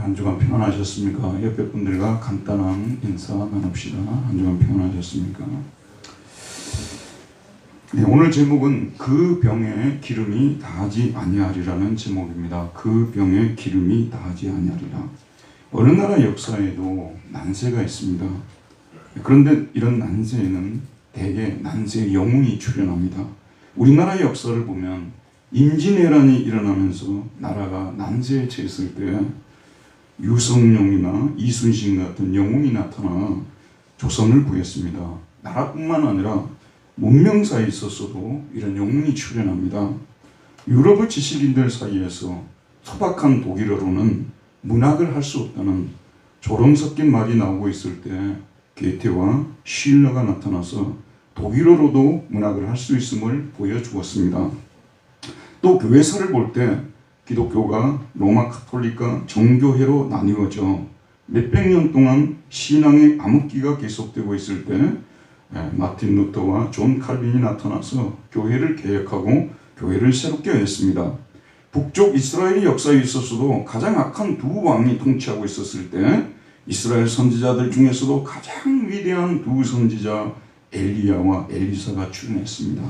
한 주간 평안하셨습니까? 옆에 분들과 간단한 인사 나눕시다. 한 주간 평안하셨습니까? 네, 오늘 제목은 그 병에 기름이 다하지 아니하리라는 제목입니다. 그 병에 기름이 다하지 아니하리라. 어느 나라 역사에도 난세가 있습니다. 그런데 이런 난세에는 대개 난세의 영웅이 출현합니다. 우리나라의 역사를 보면 임진왜란이 일어나면서 나라가 난세에 처했을 때 유성룡이나 이순신 같은 영웅이 나타나 조선을 구했습니다. 나라뿐만 아니라 문명사에 있었어도 이런 영웅이 출현합니다. 유럽의 지식인들 사이에서 소박한 독일어로는 문학을 할 수 없다는 조롱 섞인 말이 나오고 있을 때 게테와 쉴러가 나타나서 독일어로도 문학을 할 수 있음을 보여주었습니다. 또 교회사를 볼 때 기독교가 로마 카톨릭과 정교회로 나뉘어져 몇백 년 동안 신앙의 암흑기가 계속되고 있을 때 마틴 루터와 존 칼빈이 나타나서 교회를 개혁하고 교회를 새롭게 했습니다. 북쪽 이스라엘의 역사에 있어서도 가장 악한 두 왕이 통치하고 있었을 때 이스라엘 선지자들 중에서도 가장 위대한 두 선지자 엘리야와 엘리사가 출현했습니다.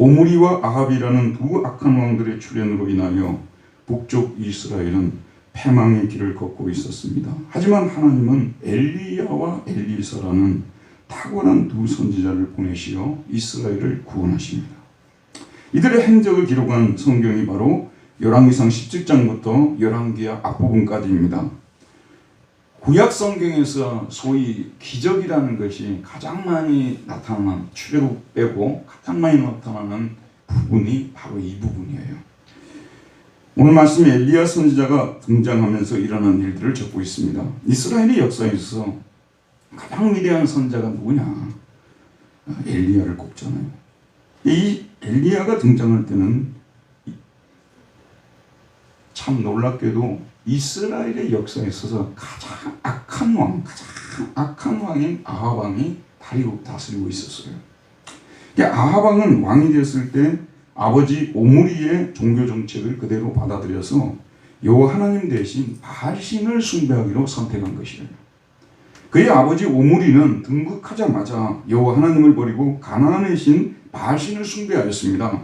오므리와 아합이라는 두 악한 왕들의 출현으로 인하여 북쪽 이스라엘은 패망의 길을 걷고 있었습니다. 하지만 하나님은 엘리야와 엘리사라는 탁월한 두 선지자를 보내시어 이스라엘을 구원하십니다. 이들의 행적을 기록한 성경이 바로 열왕기상 17장부터 열왕기하 앞부분까지입니다. 구약 성경에서 소위 기적이라는 것이 가장 많이 나타나는, 출애굽 빼고 가장 많이 나타나는 부분이 바로 이 부분이에요. 오늘 말씀에 엘리야 선지자가 등장하면서 일어난 일들을 적고 있습니다. 이스라엘의 역사에서 가장 위대한 선지자가 누구냐? 엘리야를 꼽잖아요. 이 엘리야가 등장할 때는 참 놀랍게도 이스라엘의 역사에 있어서 가장 악한 왕인 아합 왕이 다스리고 있었어요. 아합 왕은 왕이 되었을 때 아버지 오므리의 종교 정책을 그대로 받아들여서 여호와 하나님 대신 바알신을 숭배하기로 선택한 것이에요. 그의 아버지 오므리는 등극하자마자 여호와 하나님을 버리고 가나안의 신 바알신을 숭배하였습니다.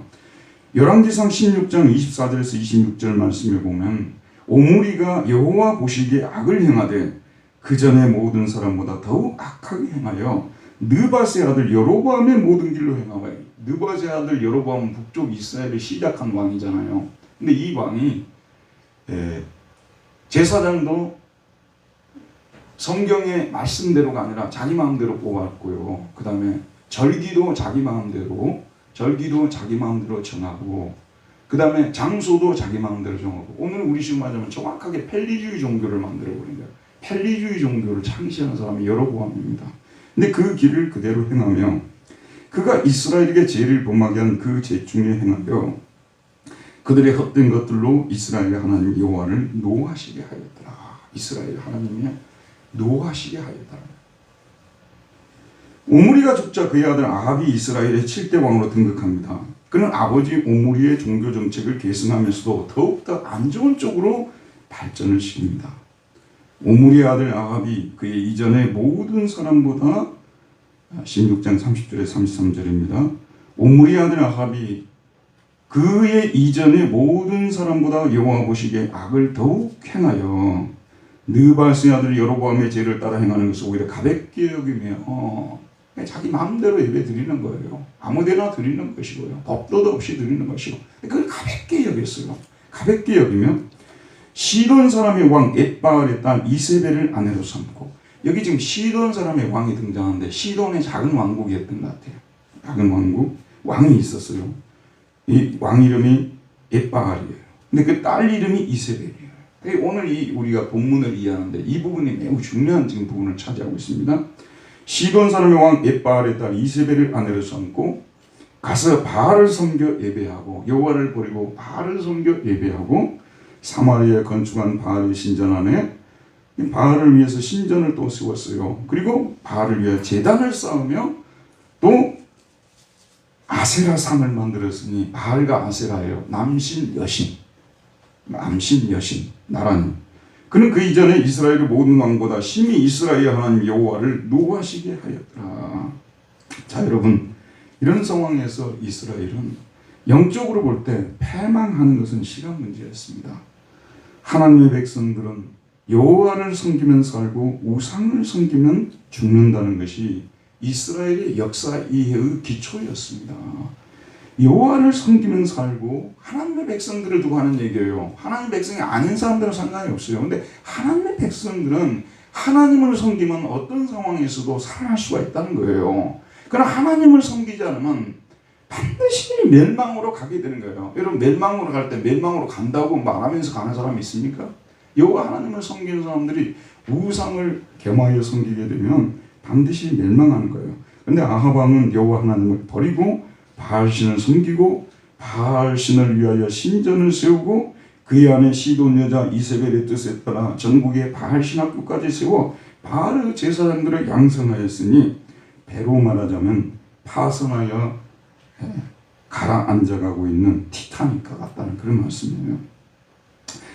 열왕기상 16장 24절에서 26절 말씀에 보면 오므리가 여호와 보시기에 악을 행하되 그 전에 모든 사람보다 더욱 악하게 행하여 느밧의 아들 여로보암의 모든 길로 행하여. 느밧의 아들 여로보암은 북쪽 이스라엘을 시작한 왕이잖아요. 근데 이 왕이 제사장도 성경의 말씀대로가 아니라 자기 마음대로 뽑았고요. 그 다음에 절기도 자기 마음대로 정하고, 그 다음에 장소도 자기 마음대로 정하고, 오늘 우리 식으로 말하자면 정확하게 펠리주의 종교를 만들어버린 거예요. 펠리주의 종교를 창시한 사람이 여로보암입니다. 근데 그 길을 그대로 행하며 그가 이스라엘에게 죄를 범하게 한 그 죄 중에 행하여 그들의 헛된 것들로 이스라엘의 하나님 여호와를 노하시게 하였더라. 이스라엘 하나님이 노하시게 하였더라. 오므리가 죽자 그의 아들 아합이 이스라엘의 7대 왕으로 등극합니다. 그는 아버지 오므리의 종교 정책을 계승하면서도 더욱더 안 좋은 쪽으로 발전을 시킵니다. 오므리의 아들 아합이 그의 이전의 모든 사람보다 16장 30절에 33절입니다. 오므리의 아들 아합이 그의 이전의 모든 사람보다 여호와 보시기에 악을 더욱 행하여 느밧의 아들 여로보암의 죄를 따라 행하는 것을 오히려 가볍게 여기며 자기 마음대로 예배 드리는 거예요. 아무데나 드리는 것이고요. 법도도 없이 드리는 것이고, 그걸 가볍게 여겼어요. 가볍게 여기며 시돈 사람의 왕 엣바알의 딸 이세벨을 아내로 삼고, 여기 지금 시돈 사람의 왕이 등장하는데 시돈의 작은 왕국이었던 것 같아요. 작은 왕국, 왕이 있었어요. 이 왕 이름이 엣바알이에요. 근데 그 딸 이름이 이세벨이에요. 오늘 우리가 본문을 이해하는데 이 부분이 매우 중요한 지금 부분을 차지하고 있습니다. 시돈 사람의 왕 엣바알의 딸 이세벨을 아내로 삼고 가서 바알을 섬겨 예배하고, 여호와를 버리고 바알을 섬겨 예배하고, 사마리아에 건축한 바알의 신전 안에 바알을 위해서 신전을 또 세웠어요. 그리고 바알을 위해 제단을 쌓으며 또 아세라 상을 만들었으니, 바알과 아세라예요. 남신 여신 나란히. 그는 그 이전에 이스라엘의 모든 왕보다 심히 이스라엘 하나님 여호와를 노하시게 하였더라. 자, 여러분, 이런 상황에서 이스라엘은 영적으로 볼 때 패망하는 것은 시간 문제였습니다. 하나님의 백성들은 여호와를 섬기면 살고 우상을 섬기면 죽는다는 것이 이스라엘의 역사 이해의 기초였습니다. 여호와를 섬기면 살고, 하나님의 백성들을 두고 하는 얘기예요. 하나님의 백성이 아닌 사람들은 상관이 없어요. 근데 하나님의 백성들은 하나님을 섬기면 어떤 상황에서도 살아날 수가 있다는 거예요. 그러나 하나님을 섬기지 않으면 반드시 멸망으로 가게 되는 거예요. 여러분, 멸망으로 갈 때 멸망으로 간다고 말하면서 가는 사람이 있습니까? 여호와 하나님을 섬기는 사람들이 우상을 겸하여 섬기게 되면 반드시 멸망하는 거예요. 그런데 아합 왕은 여호와 하나님을 버리고 바알신을 섬기고 바알신을 위하여 신전을 세우고 그의 아내 시돈 여자 이세벨의 뜻에 따라 전국에 바알신 학교까지 세워 바알의 제사장들을 양성하였으니, 배로 말하자면 파선하여 가라앉아가고 있는 티타닉과 같다는 그런 말씀이에요.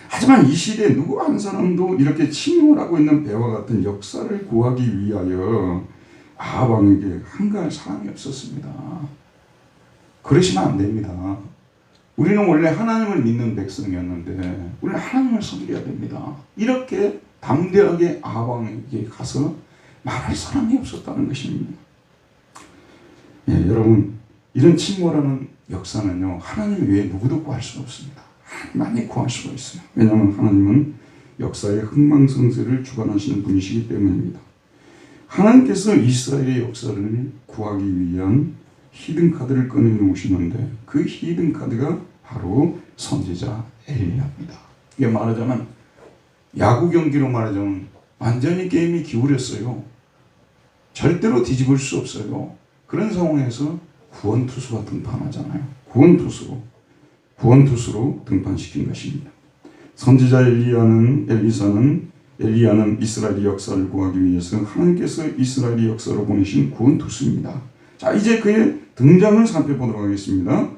하지만 이 시대에 누구 한 사람도 이렇게 침몰하고 있는 배와 같은 역사를 구하기 위하여 아합 왕에게 한가할 사람이 없었습니다. 그러시면 안 됩니다. 우리는 원래 하나님을 믿는 백성이었는데 우리는 하나님을 섬겨야 됩니다. 이렇게 담대하게 아합 왕에게 가서 말할 사람이 없었다는 것입니다. 예, 여러분, 이런 침몰하는 역사는요, 하나님 외에 누구도 구할 수 없습니다. 하나님만이 구할 수가 있어요. 왜냐하면 하나님은 역사의 흥망성쇠를 주관하시는 분이시기 때문입니다. 하나님께서 이스라엘의 역사를 구하기 위한 히든카드를 꺼내놓으시는데 그 히든카드가 바로 선지자 엘리야입니다. 이게 말하자면, 야구 경기로 말하자면 완전히 게임이 기울였어요. 절대로 뒤집을 수 없어요. 그런 상황에서 구원투수가 등판하잖아요. 구원투수로 등판시킨 것입니다. 선지자 엘리야는 이스라엘의 역사를 구하기 위해서 하나님께서 이스라엘의 역사로 보내신 구원투수입니다. 자, 이제 그의 등장을 살펴보도록 하겠습니다.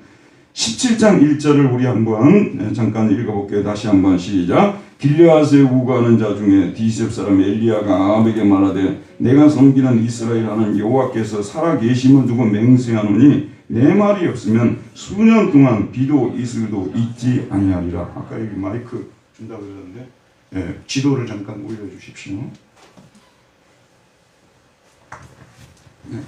17장 1절을 우리 한번 잠깐 읽어볼게요. 다시 한번 시작. 길르앗에 우거하는 자 중에 디셉 사람 엘리야가 아합에게 말하되, 내가 섬기는 이스라엘 하나님 여호와께서 살아계심을 두고 맹세하노니 내 말이 없으면 수년 동안 비도 이슬도 있지 아니하리라. 아까 여기 마이크 준다고 그러는데, 예, 지도를 잠깐 올려주십시오. 네.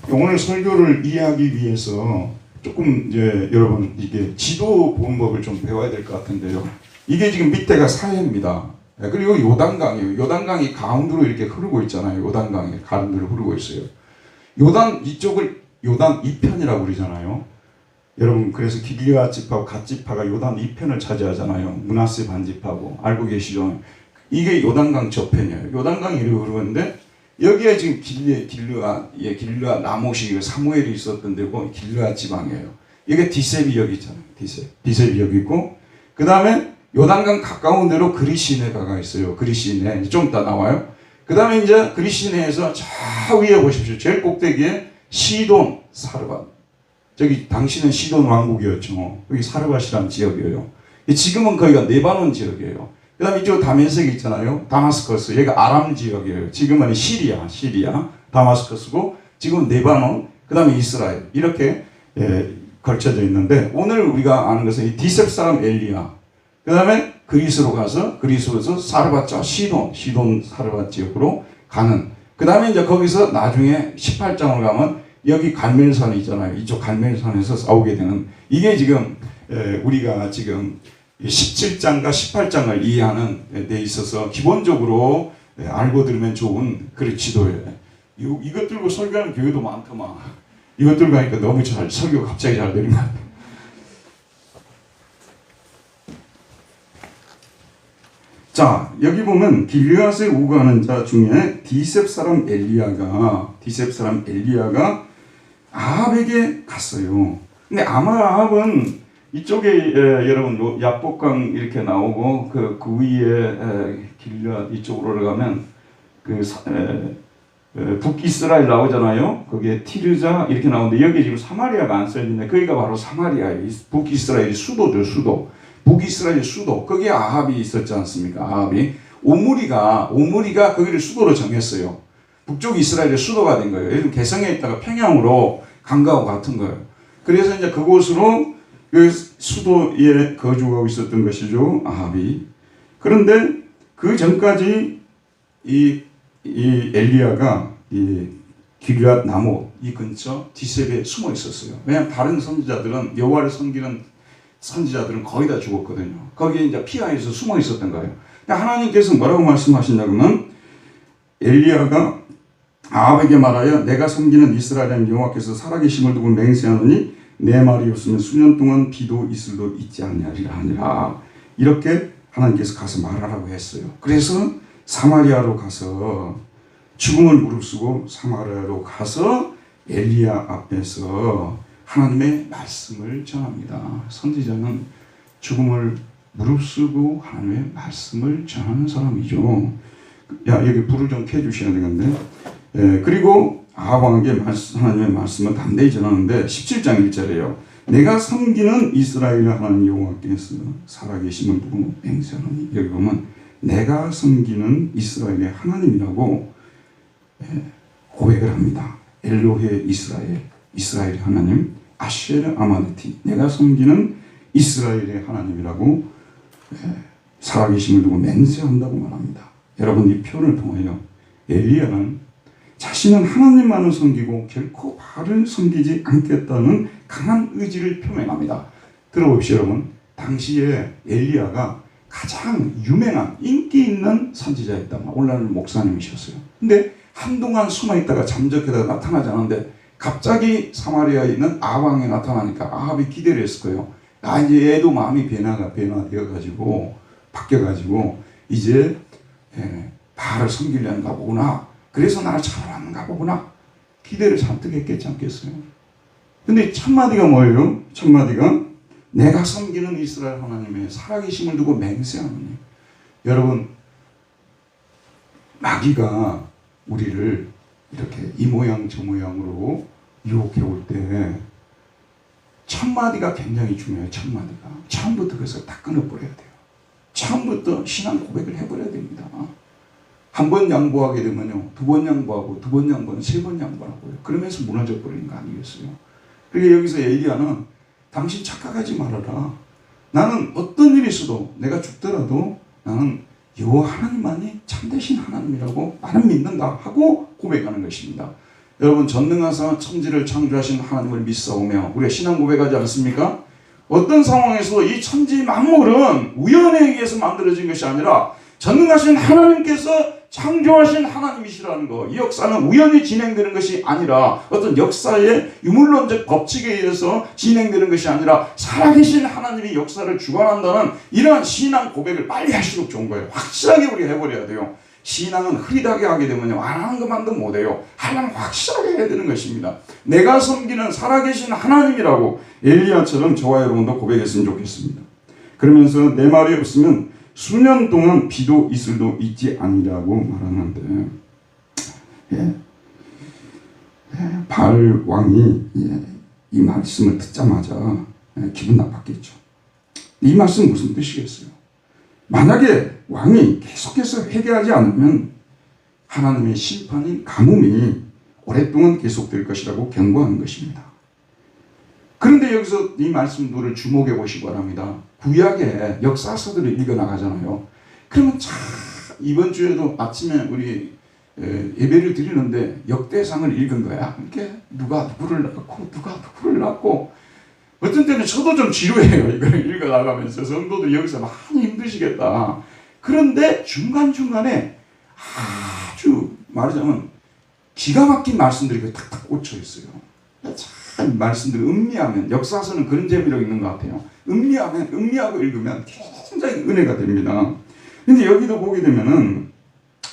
오늘 설교를 이해하기 위해서 조금 이제 여러분 이게 지도 보는 좀 배워야 될 것 같은데요. 이게 지금 밑에가 사해입니다. 그리고 요단강이에요. 요단강이 가운데로 이렇게 흐르고 있잖아요. 요단강이 가운데로 흐르고 있어요. 요단 이쪽을 요단 이편이라고 그러잖아요. 여러분, 그래서 길르앗 지파하고 갓 지파가 요단 이편을 차지하잖아요. 므낫세 반지파하고. 알고 계시죠? 이게 요단강 저편이에요. 요단강이 이렇게 흐르는데 여기에 지금 길르앗 나못이 사무엘이 있었던 데고 길르앗 지방이에요. 이게 디셉이 여기 있잖아요. 디셉이 여기 있고, 그 다음에 요단강 가까운 데로 그리시네가가 있어요. 그리시네 좀 이따 나와요. 그 다음에 이제 그리시네에서 저 위에 보십시오. 제일 꼭대기에 시돈 사르밧. 저기 당시는 시돈 왕국이었죠. 여기 사르밧이라는 지역이에요. 지금은 거기가 레바논 지역이에요. 그 다음에 이쪽 다메섹 있잖아요. 다마스커스. 여기가 아람 지역이에요. 지금은 시리아, 다마스커스고, 지금은 레바논, 그 다음에 이스라엘. 이렇게 걸쳐져 있는데, 오늘 우리가 아는 것은 이 디셉 사람 엘리야. 그 다음에 그리스에서 사르밧자 시돈 사르밧 지역으로 가는. 그 다음에 이제 거기서 나중에 18장으로 가면 여기 갈멜산이 있잖아요. 이쪽 갈멜산에서 싸우게 되는. 이게 지금 우리가 지금 17장과 18장을 이해하는 데 있어서 기본적으로 알고 들으면 좋은 그런 지도예요. 이것 들고 설교하는 교회도 많더만. 이것 들고 하니까 너무 설교 갑자기 잘 되는 것 같아요. 자, 여기 보면 길르앗에 우거하는 자 중에 디셉 사람 엘리야가 아합에게 갔어요. 근데 아마 아합은 이쪽에 여러분 야복강 이렇게 나오고 그 위에 길르앗 이쪽으로 올라가면 북이스라엘 나오잖아요. 거기에 티르자 이렇게 나오는데 여기 지금 사마리아가 안 써있는데 거기가 바로 사마리아예요. 북이스라엘이 수도죠, 수도. 북이스라엘 수도, 거기에 아합이 있었지 않습니까? 아합이 오므리가 거기를 수도로 정했어요. 북쪽 이스라엘의 수도가 된 거예요. 예를 들면 개성에 있다가 평양으로 간 거하고 같은 거예요. 그래서 이제 그곳으로 그 수도에 거주하고 있었던 것이죠, 아합이. 그런데 그 전까지 이 엘리야가 이 길앗 나무 이 근처 디셉에 숨어 있었어요. 왜냐하면 다른 선지자들은, 여호와를 섬기는 선지자들은 거의 다 죽었거든요. 거기에 이제 피하에서 숨어 있었던 거예요. 하나님께서 뭐라고 말씀하시냐면, 엘리야가 아합에게 말하여 내가 섬기는 이스라엘의 여호와께서 살아계심을 두고 맹세하노니 내 말이 없으면 수년 동안 비도 이슬도 있지 아니하리라 하니라. 이렇게 하나님께서 가서 말하라고 했어요. 그래서 사마리아로 가서 죽음을 무릅쓰고 사마리아로 가서 엘리야 앞에서 하나님의 말씀을 전합니다. 선지자는 죽음을 무릅쓰고 하나님의 말씀을 전하는 사람이죠. 여기 불을 좀 켜주셔야 되는데, 그리고 아합에게 하나님의 말씀을 담대히 전하는데 17장 1절에요. 내가 섬기는 이스라엘 하나님 여호와께서 살아계심을 두고 맹세하노니, 여기 보면 내가 섬기는 이스라엘의 하나님이라고 고백을 합니다. 엘로헤 이스라엘의 하나님, 아쉐르 아마르티, 내가 섬기는 이스라엘의 하나님이라고 살아계심을 두고 맹세한다고 말합니다. 여러분, 이 표현을 통하여 엘리야는 자신은 하나님만을 섬기고 결코 바알을 섬기지 않겠다는 강한 의지를 표명합니다. 들어봅시다, 여러분. 당시에 엘리야가 가장 유명한 인기 있는 선지자였다. 오늘날 목사님이셨어요. 근데 한동안 숨어있다가 잠적하다가 나타나지 않았는데 갑자기 사마리아에 있는 아합에 나타나니까 아합이 기대를 했을 거예요. 이제 얘도 마음이 변화되어가지고 바뀌어가지고 이제 바알을 섬기려는가 보구나. 그래서 나를 찾아왔는가 보구나. 기대를 잔뜩 했겠지 않겠어요? 근데 첫마디가 뭐예요? 첫마디가 내가 섬기는 이스라엘 하나님의 살아계심을 두고 맹세하노니. 여러분, 마귀가 우리를 이렇게 이 모양 저 모양으로 유혹해 올 때 첫마디가 굉장히 중요해요. 첫마디가 처음부터 그래서 다 끊어버려야 돼요. 처음부터 신앙 고백을 해버려야 됩니다. 한 번 양보하게 되면요, 두 번 양보하고, 두 번 양보하면 세 번 양보하고요. 그러면서 무너져 버리는 거 아니겠어요? 그러니까 여기서 엘리야는 당신 착각하지 말아라. 나는 어떤 일이 있어도, 내가 죽더라도 나는 여호와 하나님만이 참되신 하나님이라고 나는 믿는다 하고 고백하는 것입니다. 여러분, 전능하사 천지를 창조하신 하나님을 믿사오며 우리가 신앙 고백하지 않습니까? 어떤 상황에서 이 천지 만물은 우연에 의해서 만들어진 것이 아니라 전능하신 하나님께서 창조하신 하나님이시라는 거. 이 역사는 우연히 진행되는 것이 아니라 어떤 역사의 유물론적 법칙에 의해서 진행되는 것이 아니라 살아계신 하나님이 역사를 주관한다는 이러한 신앙 고백을 빨리 할수록 좋은 거예요. 확실하게 우리가 해버려야 돼요. 신앙은 흐리다게 하게 되면요, 안 하는 것만도 못해요. 하려면 확실하게 해야 되는 것입니다. 내가 섬기는 살아계신 하나님이라고 엘리야처럼 저와 여러분도 고백했으면 좋겠습니다. 그러면서 내 말이 없으면 수년 동안 비도 이슬도 있지 아니라고 말하는데, 바알 왕이 이 말씀을 듣자마자 기분 나빴겠죠. 이 말씀 무슨 뜻이겠어요? 만약에 왕이 계속해서 회개하지 않으면 하나님의 심판인 가뭄이 오랫동안 계속될 것이라고 경고하는 것입니다. 그런데 여기서 이 말씀들을 주목해 보시기 바랍니다. 구약의 역사서들을 읽어나가잖아요. 그러면 참 이번 주에도 아침에 우리 예배를 드리는데 역대상을 읽은 거야. 이렇게 누가 누구를 낳고 누가 누구를 낳고, 어떤 때는 저도 좀 지루해요. 이걸 읽어나가면서 성도들이 여기서 많이 힘드시겠다. 그런데 중간중간에 아주 말하자면 기가 막힌 말씀들이 탁탁 꽂혀 있어요. 참 말씀들을 음미하면, 역사서는 그런 재미로 읽는 것 같아요. 음미하고 읽으면 굉장히 은혜가 됩니다. 근데 여기도 보게 되면은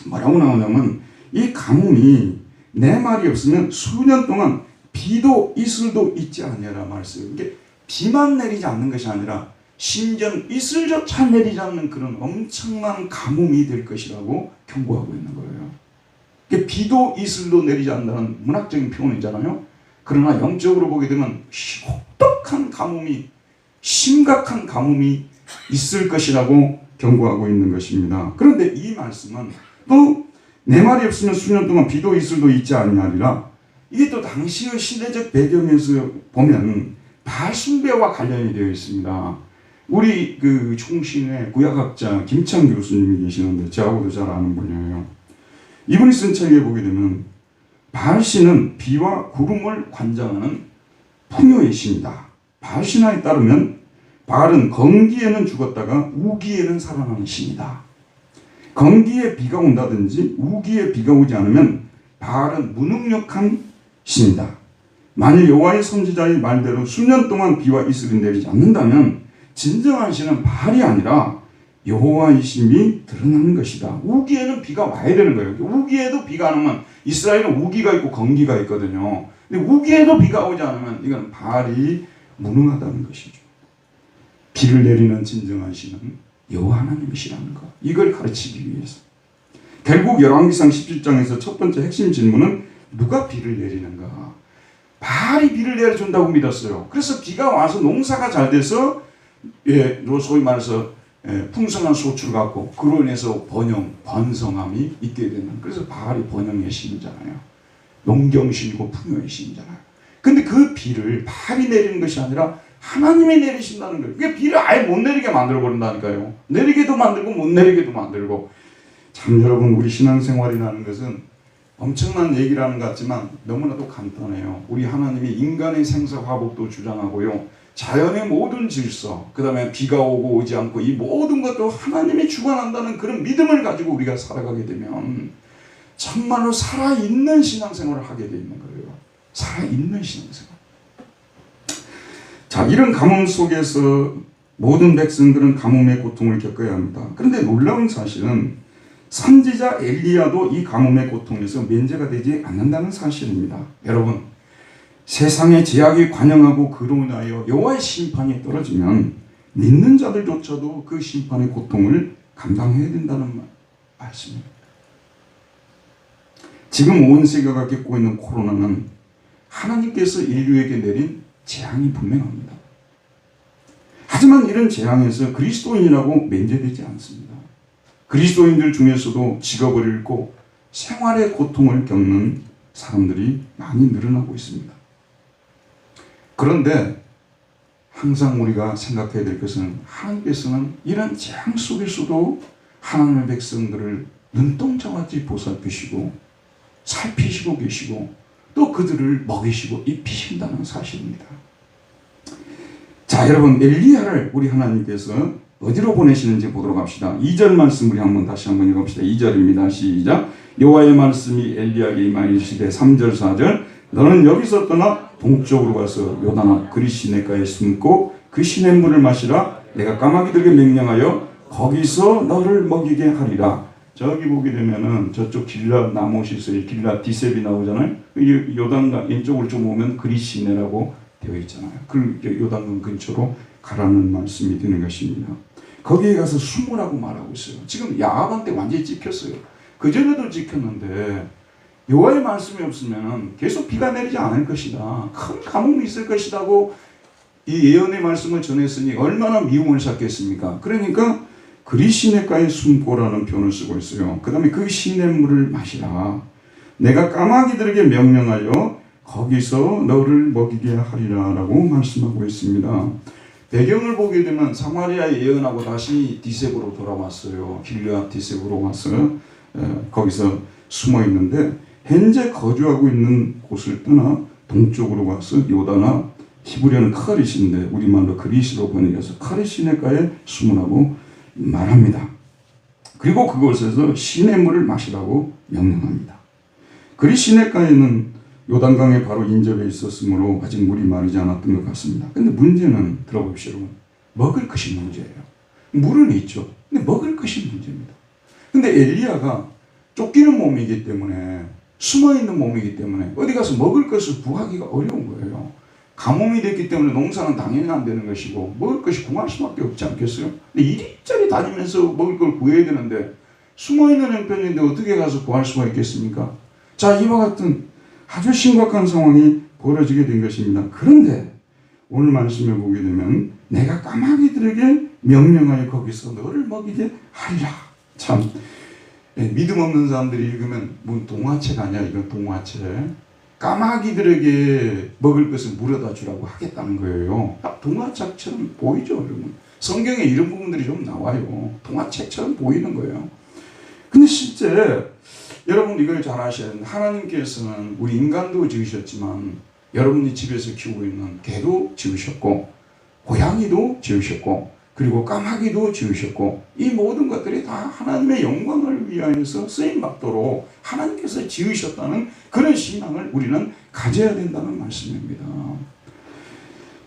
뭐라고 나오냐면, 이 가뭄이 내 말이 없으면 수년 동안 비도 이슬도 있지 않냐라 말했어요. 이게 비만 내리지 않는 것이 아니라 심지어 이슬조차 내리지 않는 그런 엄청난 가뭄이 될 것이라고 경고하고 있는 거예요. 이게 비도 이슬도 내리지 않는다는 문학적인 표현이잖아요. 그러나 영적으로 보게 되면 혹독한 가뭄이, 심각한 가뭄이 있을 것이라고 경고하고 있는 것입니다. 그런데 이 말씀은 또 내 말이 없으면 수년 동안 비도 이슬도 있지 아니하리라. 이게 또 당시의 시대적 배경에서 보면 바알 숭배와 관련이 되어 있습니다. 우리 그 총신의 구약학자 김창 교수님이 계시는데 저하고도 잘 아는 분이에요. 이분이 쓴 책에 보게 되면 바알신은 비와 구름을 관장하는 풍요의 신이다. 바알신화에 따르면 바알은 건기에는 죽었다가 우기에는 살아나는 신이다. 건기에 비가 온다든지 우기에 비가 오지 않으면 바알은 무능력한 신이다. 만일 여호와의 선지자의 말대로 수년 동안 비와 이슬이 내리지 않는다면 진정한 신은 바알이 아니라 여호와의 심이 드러나는 것이다. 우기에는 비가 와야 되는 거예요. 우기에도 비가 안 오면 이스라엘은 우기가 있고 건기가 있거든요. 근데 우기에도 비가 오지 않으면 이건 바알이 무능하다는 것이죠. 비를 내리는 진정한 신은 여호와 하나님이시라는 것. 이걸 가르치기 위해서. 결국 열왕기상 17장에서 첫 번째 핵심 질문은 누가 비를 내리는가? 바알이 비를 내려준다고 믿었어요. 그래서 비가 와서 농사가 잘 돼서 소위 말해서 풍성한 소출을 갖고 그로 인해서 번성함이 있게 되는. 그래서 바알이 번영의 신이잖아요. 농경신이고 풍요의 신이잖아요. 근데 그 비를 바알이 내리는 것이 아니라 하나님이 내리신다는 거예요. 그게 비를 아예 못 내리게 만들어 버린다니까요. 내리게도 만들고 못 내리게도 만들고. 참 여러분, 우리 신앙생활이라는 것은 엄청난 얘기라는 것 같지만 너무나도 간단해요. 우리 하나님이 인간의 생사화복도 주장하고요. 자연의 모든 질서, 그 다음에 비가 오고 오지 않고 이 모든 것도 하나님이 주관한다는 그런 믿음을 가지고 우리가 살아가게 되면 정말로 살아있는 신앙생활을 하게 돼 있는 거예요. 살아있는 신앙생활. 자, 이런 가뭄 속에서 모든 백성들은 가뭄의 고통을 겪어야 합니다. 그런데 놀라운 사실은 선지자 엘리야도 이 가뭄의 고통에서 면제가 되지 않는다는 사실입니다. 여러분, 세상의 제약이 관영하고 그로 인하여 여호와의 심판이 떨어지면 믿는 자들조차도 그 심판의 고통을 감당해야 된다는 말씀입니다. 지금 온 세계가 겪고 있는 코로나는 하나님께서 인류에게 내린 재앙이 분명합니다. 하지만 이런 재앙에서 그리스도인이라고 면제되지 않습니다. 그리스도인들 중에서도 직업을 잃고 생활의 고통을 겪는 사람들이 많이 늘어나고 있습니다. 그런데 항상 우리가 생각해야 될 것은 하나님께서는 이런 재앙 속에서도 하나님의 백성들을 눈동자같이 보살피시고 살피시고 계시고 또 그들을 먹이시고 입히신다는 사실입니다. 자, 여러분, 엘리야를 우리 하나님께서 어디로 보내시는지 보도록 합시다. 2절 말씀 우리 다시 한번 읽어봅시다. 2절입니다. 시작. 여호와의 말씀이 엘리야에게 임하시되 3절 4절 너는 여기서 떠나 동쪽으로 가서 요단 그리 시내가에 숨고 그 시냇물을 마시라. 내가 까마귀들에게 명령하여 거기서 너를 먹이게 하리라. 저기 보게 되면은 저쪽 길랏 나못이스의 길랏 디셉이 나오잖아요. 요단강 왼쪽으로 좀 오면 그리 시내라고 되어 있잖아요. 그 요단강 근처로 가라는 말씀이 되는 것입니다. 거기에 가서 숨으라고 말하고 있어요. 지금 야합한테 완전히 찍혔어요. 그전에도 찍혔는데 여호와의 말씀이 없으면 계속 비가 내리지 않을 것이다. 큰 가뭄이 있을 것이라고 이 예언의 말씀을 전했으니 얼마나 미움을 샀겠습니까? 그러니까 그리 시냇가에 숨고라는 표현을 쓰고 있어요. 그 다음에 그 시냇물을 마시라. 내가 까마귀들에게 명령하여 거기서 너를 먹이게 하리라 라고 말씀하고 있습니다. 배경을 보게 되면 사마리아에 예언하고 다시 디셉으로 돌아왔어요. 길르앗 디셉으로 와서 거기서 숨어 있는데 현재 거주하고 있는 곳을 떠나 동쪽으로 와서 요다나 히브리어는 카리시인데 우리말로 그리시로 번역해서 카리시네가에 숨으라고 말합니다. 그리고 그곳에서 시냇물을 마시라고 명령합니다. 그리시네가에는 요단강에 바로 인접해 있었으므로 아직 물이 마르지 않았던 것 같습니다. 근데 문제는 들어봅시다. 먹을 것이 문제예요. 물은 있죠. 근데 먹을 것이 문제입니다. 근데 엘리야가 쫓기는 몸이기 때문에 숨어있는 몸이기 때문에 어디 가서 먹을 것을 구하기가 어려운 거예요. 가뭄이 됐기 때문에 농사는 당연히 안 되는 것이고 먹을 것이 궁할 수밖에 없지 않겠어요? 근데 이리저리 다니면서 먹을 걸 구해야 되는데 숨어있는 형편인데 어떻게 가서 구할 수가 있겠습니까? 자, 이와 같은 아주 심각한 상황이 벌어지게 된 것입니다. 그런데 오늘 말씀을 보게 되면 내가 까마귀들에게 명령하여 거기서 너를 먹이게 하리라. 참 믿음 없는 사람들이 읽으면 뭔 동화책 아니야? 이건 동화책. 까마귀들에게 먹을 것을 물어다 주라고 하겠다는 거예요. 동화책처럼 보이죠, 여러분? 성경에 이런 부분들이 좀 나와요. 동화책처럼 보이는 거예요. 근데 실제 여러분 이걸 잘 아셔야 돼요. 하나님께서는 우리 인간도 지으셨지만 여러분이 집에서 키우고 있는 개도 지으셨고 고양이도 지으셨고 그리고 까마귀도 지으셨고 이 모든 것들이 다 하나님의 영광을 위하여서 쓰임받도록 하나님께서 지으셨다는 그런 신앙을 우리는 가져야 된다는 말씀입니다.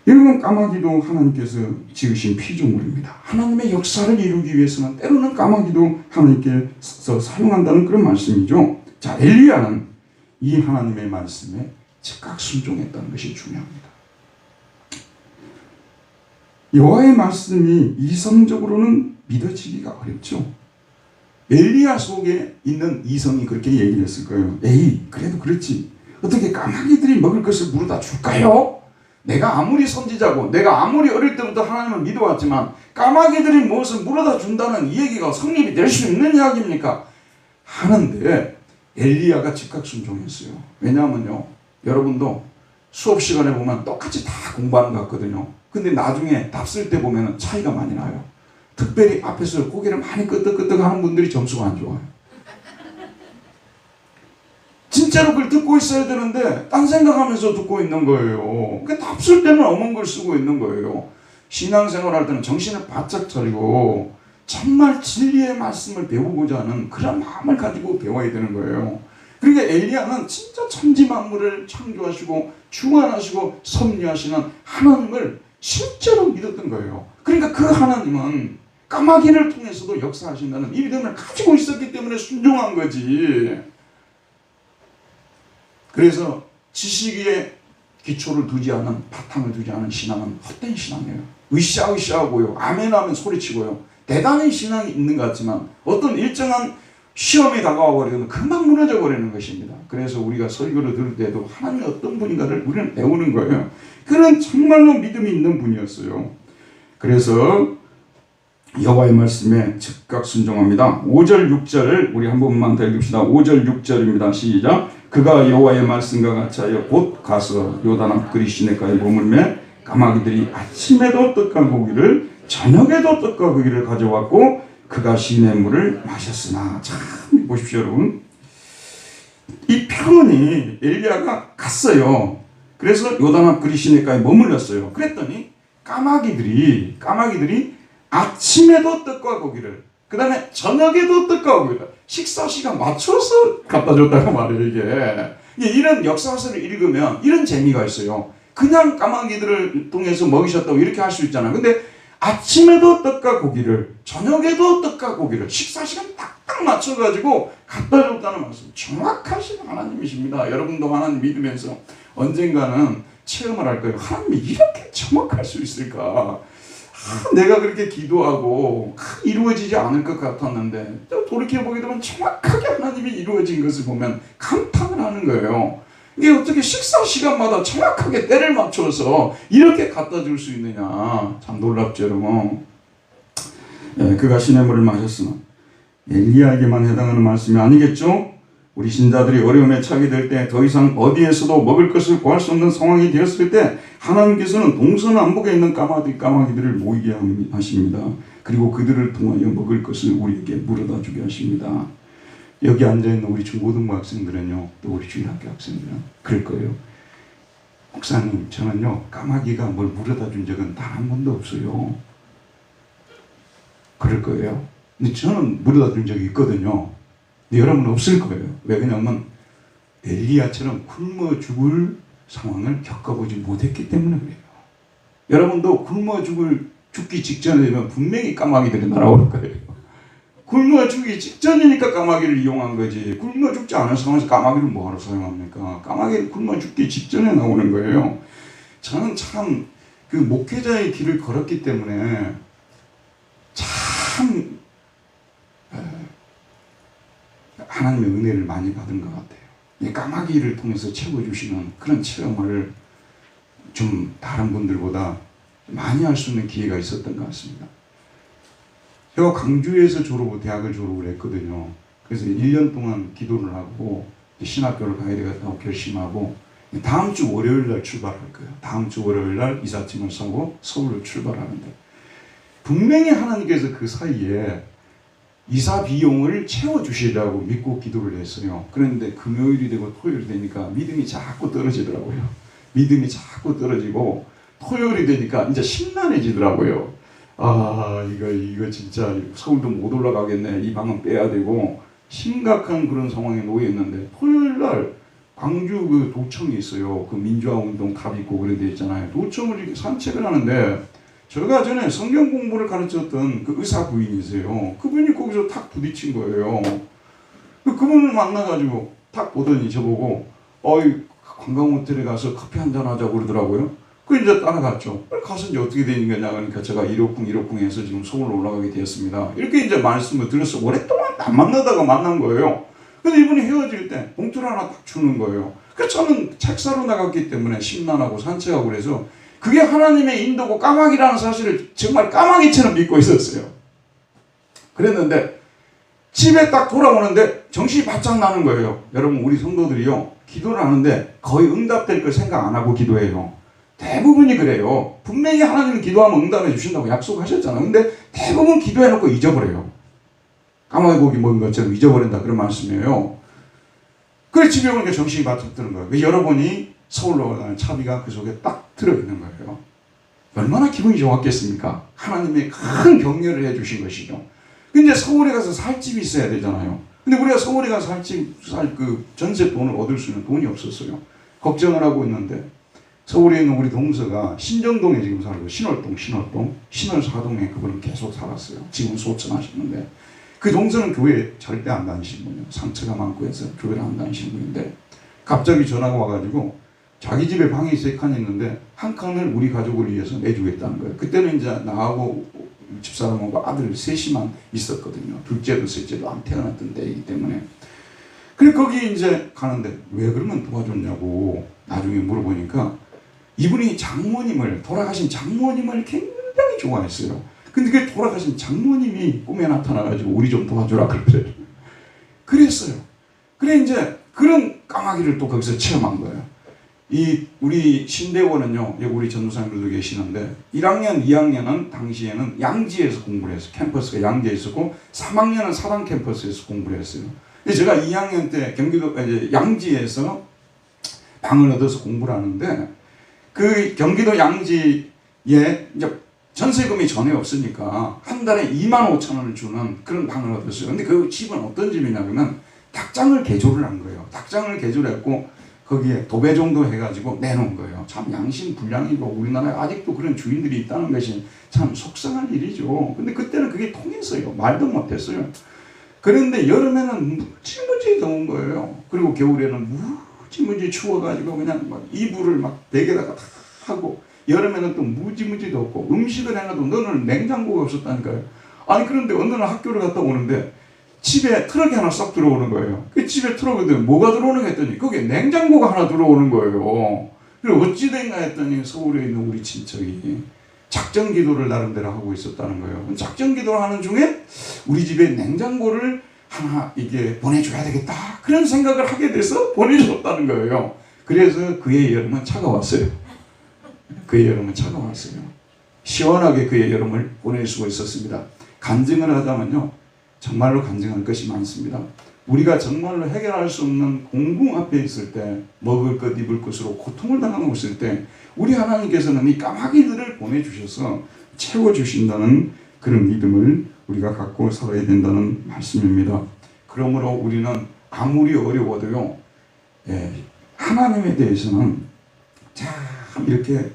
여러분 까마귀도 하나님께서 지으신 피조물입니다. 하나님의 역사를 이루기 위해서는 때로는 까마귀도 하나님께서 사용한다는 그런 말씀이죠. 자, 엘리야는 이 하나님의 말씀에 즉각 순종했다는 것이 중요합니다. 여호와의 말씀이 이성적으로는 믿어지기가 어렵죠. 엘리야 속에 있는 이성이 그렇게 얘기를 했을 거예요. 에이, 그래도 그렇지. 어떻게 까마귀들이 먹을 것을 물어다 줄까요? 내가 아무리 선지자고 내가 아무리 어릴 때부터 하나님을 믿어왔지만 까마귀들이 무엇을 물어다 준다는 이 얘기가 성립이 될 수 있는 이야기입니까? 하는데 엘리야가 즉각 순종했어요. 왜냐하면요, 여러분도 수업 시간에 보면 똑같이 다 공부하는 것 같거든요. 근데 나중에 답 쓸 때 보면 차이가 많이 나요. 특별히 앞에서 고개를 많이 끄덕끄덕 하는 분들이 점수가 안 좋아요. 진짜로 그걸 듣고 있어야 되는데 딴 생각하면서 듣고 있는 거예요. 그러니까 답 쓸 때는 어문 걸 쓰고 있는 거예요. 신앙생활 할 때는 정신을 바짝 차리고 정말 진리의 말씀을 배우고자 하는 그런 마음을 가지고 배워야 되는 거예요. 그러니까 엘리야는 진짜 천지만물을 창조하시고 주관하시고 섭리하시는 하나님을 실제로 믿었던 거예요. 그러니까 그 하나님은 까마귀를 통해서도 역사하신다는 이 믿음을 가지고 있었기 때문에 순종한 거지. 그래서 지식에 기초를 두지 않은, 바탕을 두지 않은 신앙은 헛된 신앙이에요. 으쌰으쌰하고요, 아멘하면 소리치고요, 대단히 신앙이 있는 것 같지만 어떤 일정한 시험이 다가와 버리면 금방 무너져 버리는 것입니다. 그래서 우리가 설교를 들을 때도 하나님이 어떤 분인가를 우리는 배우는 거예요. 그는 정말로 믿음이 있는 분이었어요. 그래서 여호와의 말씀에 즉각 순종합니다. 5절 6절을 우리 한 번만 더 읽읍시다. 5절 6절입니다. 시작. 그가 여호와의 말씀과 같이 하여 곧 가서 요단 앞그리 시내가에 머물매 까마귀들이 아침에도 떡과 고기를 저녁에도 떡과 고기를 가져왔고 그가 시냇물을 마셨으나. 참 보십시오 여러분, 이 표현이 엘리야가 갔어요. 그래서 요단 앞그리 시내가에 머물렀어요. 그랬더니 까마귀들이 아침에도 떡과 고기를, 그 다음에 저녁에도 떡과 고기를 식사 시간 맞춰서 갖다 줬다고 말해요. 이게 이런 역사서를 읽으면 이런 재미가 있어요. 그냥 까마귀들을 통해서 먹이셨다고 이렇게 할 수 있잖아요. 근데 아침에도 떡과 고기를, 저녁에도 떡과 고기를 식사 시간 딱딱 맞춰가지고 갖다 줬다는 말씀. 정확하신 하나님이십니다. 여러분도 하나님 믿으면서 언젠가는 체험을 할 거예요. 하나님이 이렇게 정확할 수 있을까? 내가 그렇게 기도하고 이루어지지 않을 것 같았는데 또 돌이켜보게 되면 정확하게 하나님이 이루어진 것을 보면 감탄을 하는 거예요. 이게 어떻게 식사 시간마다 정확하게 때를 맞춰서 이렇게 갖다 줄 수 있느냐. 참 놀랍죠 여러분. 그가 시냇물을 마셨으나 엘리야에게만 해당하는 말씀이 아니겠죠. 우리 신자들이 어려움에 처하게 될 때 더 이상 어디에서도 먹을 것을 구할 수 없는 상황이 되었을 때 하나님께서는 동서남북에 있는 까마귀들을 모이게 하십니다. 그리고 그들을 통하여 먹을 것을 우리에게 물어다 주게 하십니다. 여기 앉아있는 우리 중고등부 학생들은요, 또 우리 주일학교 학생들은 그럴 거예요. 목사님, 저는요 까마귀가 뭘 물어다 준 적은 단 한 번도 없어요. 그럴 거예요. 근데 저는 물어다 준 적이 있거든요. 근데 여러분은 없을 거예요. 왜? 왜냐하면 엘리야처럼 굶어 죽을 상황을 겪어보지 못했기 때문에 그래요. 여러분도 죽기 직전에 되면 분명히 까마귀들이 날아올 거예요. 굶어 죽기 직전이니까 까마귀를 이용한 거지. 굶어 죽지 않은 상황에서 까마귀를 뭐하러 사용합니까? 까마귀는 굶어 죽기 직전에 나오는 거예요. 저는 참 그 목회자의 길을 걸었기 때문에 참 하나님의 은혜를 많이 받은 것 같아요. 까마귀를 통해서 채워주시는 그런 체험을 좀 다른 분들보다 많이 할 수 있는 기회가 있었던 것 같습니다. 제가 광주에서 대학을 졸업을 했거든요. 그래서 1년 동안 기도를 하고 신학교를 가야 되겠다고 결심하고 다음 주 월요일 날 출발할 거예요. 다음 주 월요일 날 이삿짐을 싸고 서울로 출발하는데 분명히 하나님께서 그 사이에 이사 비용을 채워주시려고 믿고 기도를 했어요. 그런데 금요일이 되고 토요일이 되니까 믿음이 자꾸 떨어지더라고요. 믿음이 자꾸 떨어지고 토요일이 되니까 이제 심란해지더라고요. 아, 이거 진짜 서울도 못 올라가겠네. 이 방은 빼야 되고 심각한 그런 상황에 놓여 있는데 토요일 날 광주 그 도청이 있어요. 그 민주화 운동 답 있고 그런 데 있잖아요. 도청을 이렇게 산책을 하는데 제가 전에 성경 공부를 가르쳤던 그 의사 부인이세요. 그분이 거기서 탁 부딪힌 거예요. 그분을 만나가지고 탁 보더니 저보고 관광 호텔에 가서 커피 한잔 하자고 그러더라고요. 그 이제 따라갔죠. 가서 이제 어떻게 되는 거냐 그러니까 제가 1호풍 해서 지금 서울로 올라가게 되었습니다. 이렇게 이제 말씀을 들었어. 오랫동안 안 만나다가 만난 거예요. 근데 이분이 헤어질 때 봉투를 하나 딱 주는 거예요. 그래서 저는 책 사러 나갔기 때문에 심란하고 산책하고 그래서 그게 하나님의 인도고 까마귀라는 사실을 정말 까마귀처럼 믿고 있었어요. 그랬는데 집에 딱 돌아오는데 정신이 바짝 나는 거예요. 여러분 우리 성도들이요. 기도를 하는데 거의 응답될 걸 생각 안 하고 기도해요. 대부분이 그래요. 분명히 하나님은 기도하면 응답해 주신다고 약속하셨잖아요. 근데 대부분 기도해놓고 잊어버려요. 까마귀 고기 먹은 것처럼 잊어버린다 그런 말씀이에요. 그래 집에 오니까 정신이 바짝 드는 거예요. 여러분이 서울로 가는 차비가 그 속에 딱 들어있는 거예요. 얼마나 기분이 좋았겠습니까? 하나님의 큰 격려를 해주신 것이죠. 근데 서울에 가서 살 집이 있어야 되잖아요. 근데 우리가 서울에 가서 살 그 전세 돈을 얻을 수 있는 돈이 없었어요. 걱정을 하고 있는데 서울에 있는 우리 동서가 신정동에 지금 살고 신월동 신월사동에 그분은 계속 살았어요. 지금 소천하셨는데 그 동서는 교회 절대 안 다니시는 분이에요. 상처가 많고 해서 교회를 안 다니시는 분인데 갑자기 전화가 와가지고 자기 집에 방이 3칸 있는데 한 칸을 우리 가족을 위해서 내주겠다는 거예요. 그때는 이제 나하고 집사람하고 아들 셋이만 있었거든요. 둘째도 셋째도 안 태어났던 때이기 때문에. 그래 거기 이제 가는데 왜 그러면 도와줬냐고 나중에 물어보니까 이분이 돌아가신 장모님을 굉장히 좋아했어요. 근데 그 돌아가신 장모님이 꿈에 나타나가지고 우리 좀 도와주라 그랬어요. 그랬어요. 그래 이제 그런 까마귀를 또 거기서 체험한 거예요. 우리 신대원은요, 여기 우리 전도사님들도 계시는데 1학년, 2학년은 당시에는 양지에서 공부를 했어요. 캠퍼스가 양지에 있었고 3학년은 사당 캠퍼스에서 공부를 했어요. 근데 제가 2학년 때 경기도 양지에서 방을 얻어서 공부를 하는데 그 경기도 양지에 이제 전세금이 전혀 없으니까 한 달에 25,000원을 주는 그런 방을 얻었어요. 근데 그 집은 어떤 집이냐면 닭장을 개조를 한 거예요. 닭장을 개조했고 거기에 도배 정도 해가지고 내놓은 거예요. 참 양심불량이고 우리나라에 아직도 그런 주인들이 있다는 것이 참 속상한 일이죠. 근데 그때는 그게 통했어요. 말도 못했어요. 그런데 여름에는 무지무지 더운 거예요. 그리고 겨울에는 무지무지 추워가지고 그냥 막 이불을 막 베개다가 다 하고 여름에는 또 무지무지 덥고 음식을 해놔도 너는 냉장고가 없었다니까요. 아니 그런데 어느 날 학교를 갔다 오는데 집에 트럭이 하나 싹 들어오는 거예요. 그 집에 트럭인데 뭐가 들어오는 했더니 거기에 냉장고가 하나 들어오는 거예요. 그리고 어찌 된가 했더니 서울에 있는 우리 친척이 작전 기도를 나름대로 하고 있었다는 거예요. 작전 기도를 하는 중에 우리 집에 냉장고를 하나 이게 보내줘야 되겠다 그런 생각을 하게 돼서 보내줬다는 거예요. 그래서 그의 여름은 차가웠어요. 그의 여름은 차가웠어요. 시원하게 그의 여름을 보낼 수가 있었습니다. 간증을 하자면요, 정말로 간증할 것이 많습니다. 우리가 정말로 해결할 수 없는 공궁 앞에 있을 때, 먹을 것 입을 것으로 고통을 당하고 있을 때 우리 하나님께서는 이 까마귀들을 보내주셔서 채워주신다는 그런 믿음을 우리가 갖고 살아야 된다는 말씀입니다. 그러므로 우리는 아무리 어려워도요, 하나님에 대해서는 참 이렇게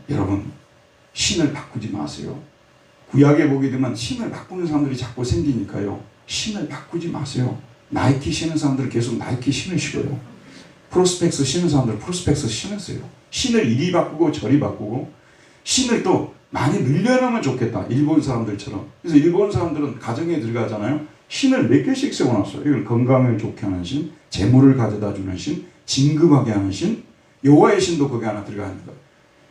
여러분 신을 바꾸지 마세요. 구약에 보게 되면 신을 바꾸는 사람들이 자꾸 생기니까요. 신을 바꾸지 마세요. 나이키 신는 사람들은 계속 나이키 신으시고요. 프로스펙스 신는 사람들은 프로스펙스 신으세요. 신을 이리 바꾸고 저리 바꾸고 신을 또 많이 늘려놓으면 좋겠다. 일본 사람들처럼. 그래서 일본 사람들은 가정에 들어가잖아요. 신을 몇 개씩 세워놨어요. 이걸 건강을 좋게 하는 신, 재물을 가져다 주는 신, 진급하게 하는 신, 여호와의 신도 거기 하나 들어가 있는 거예요.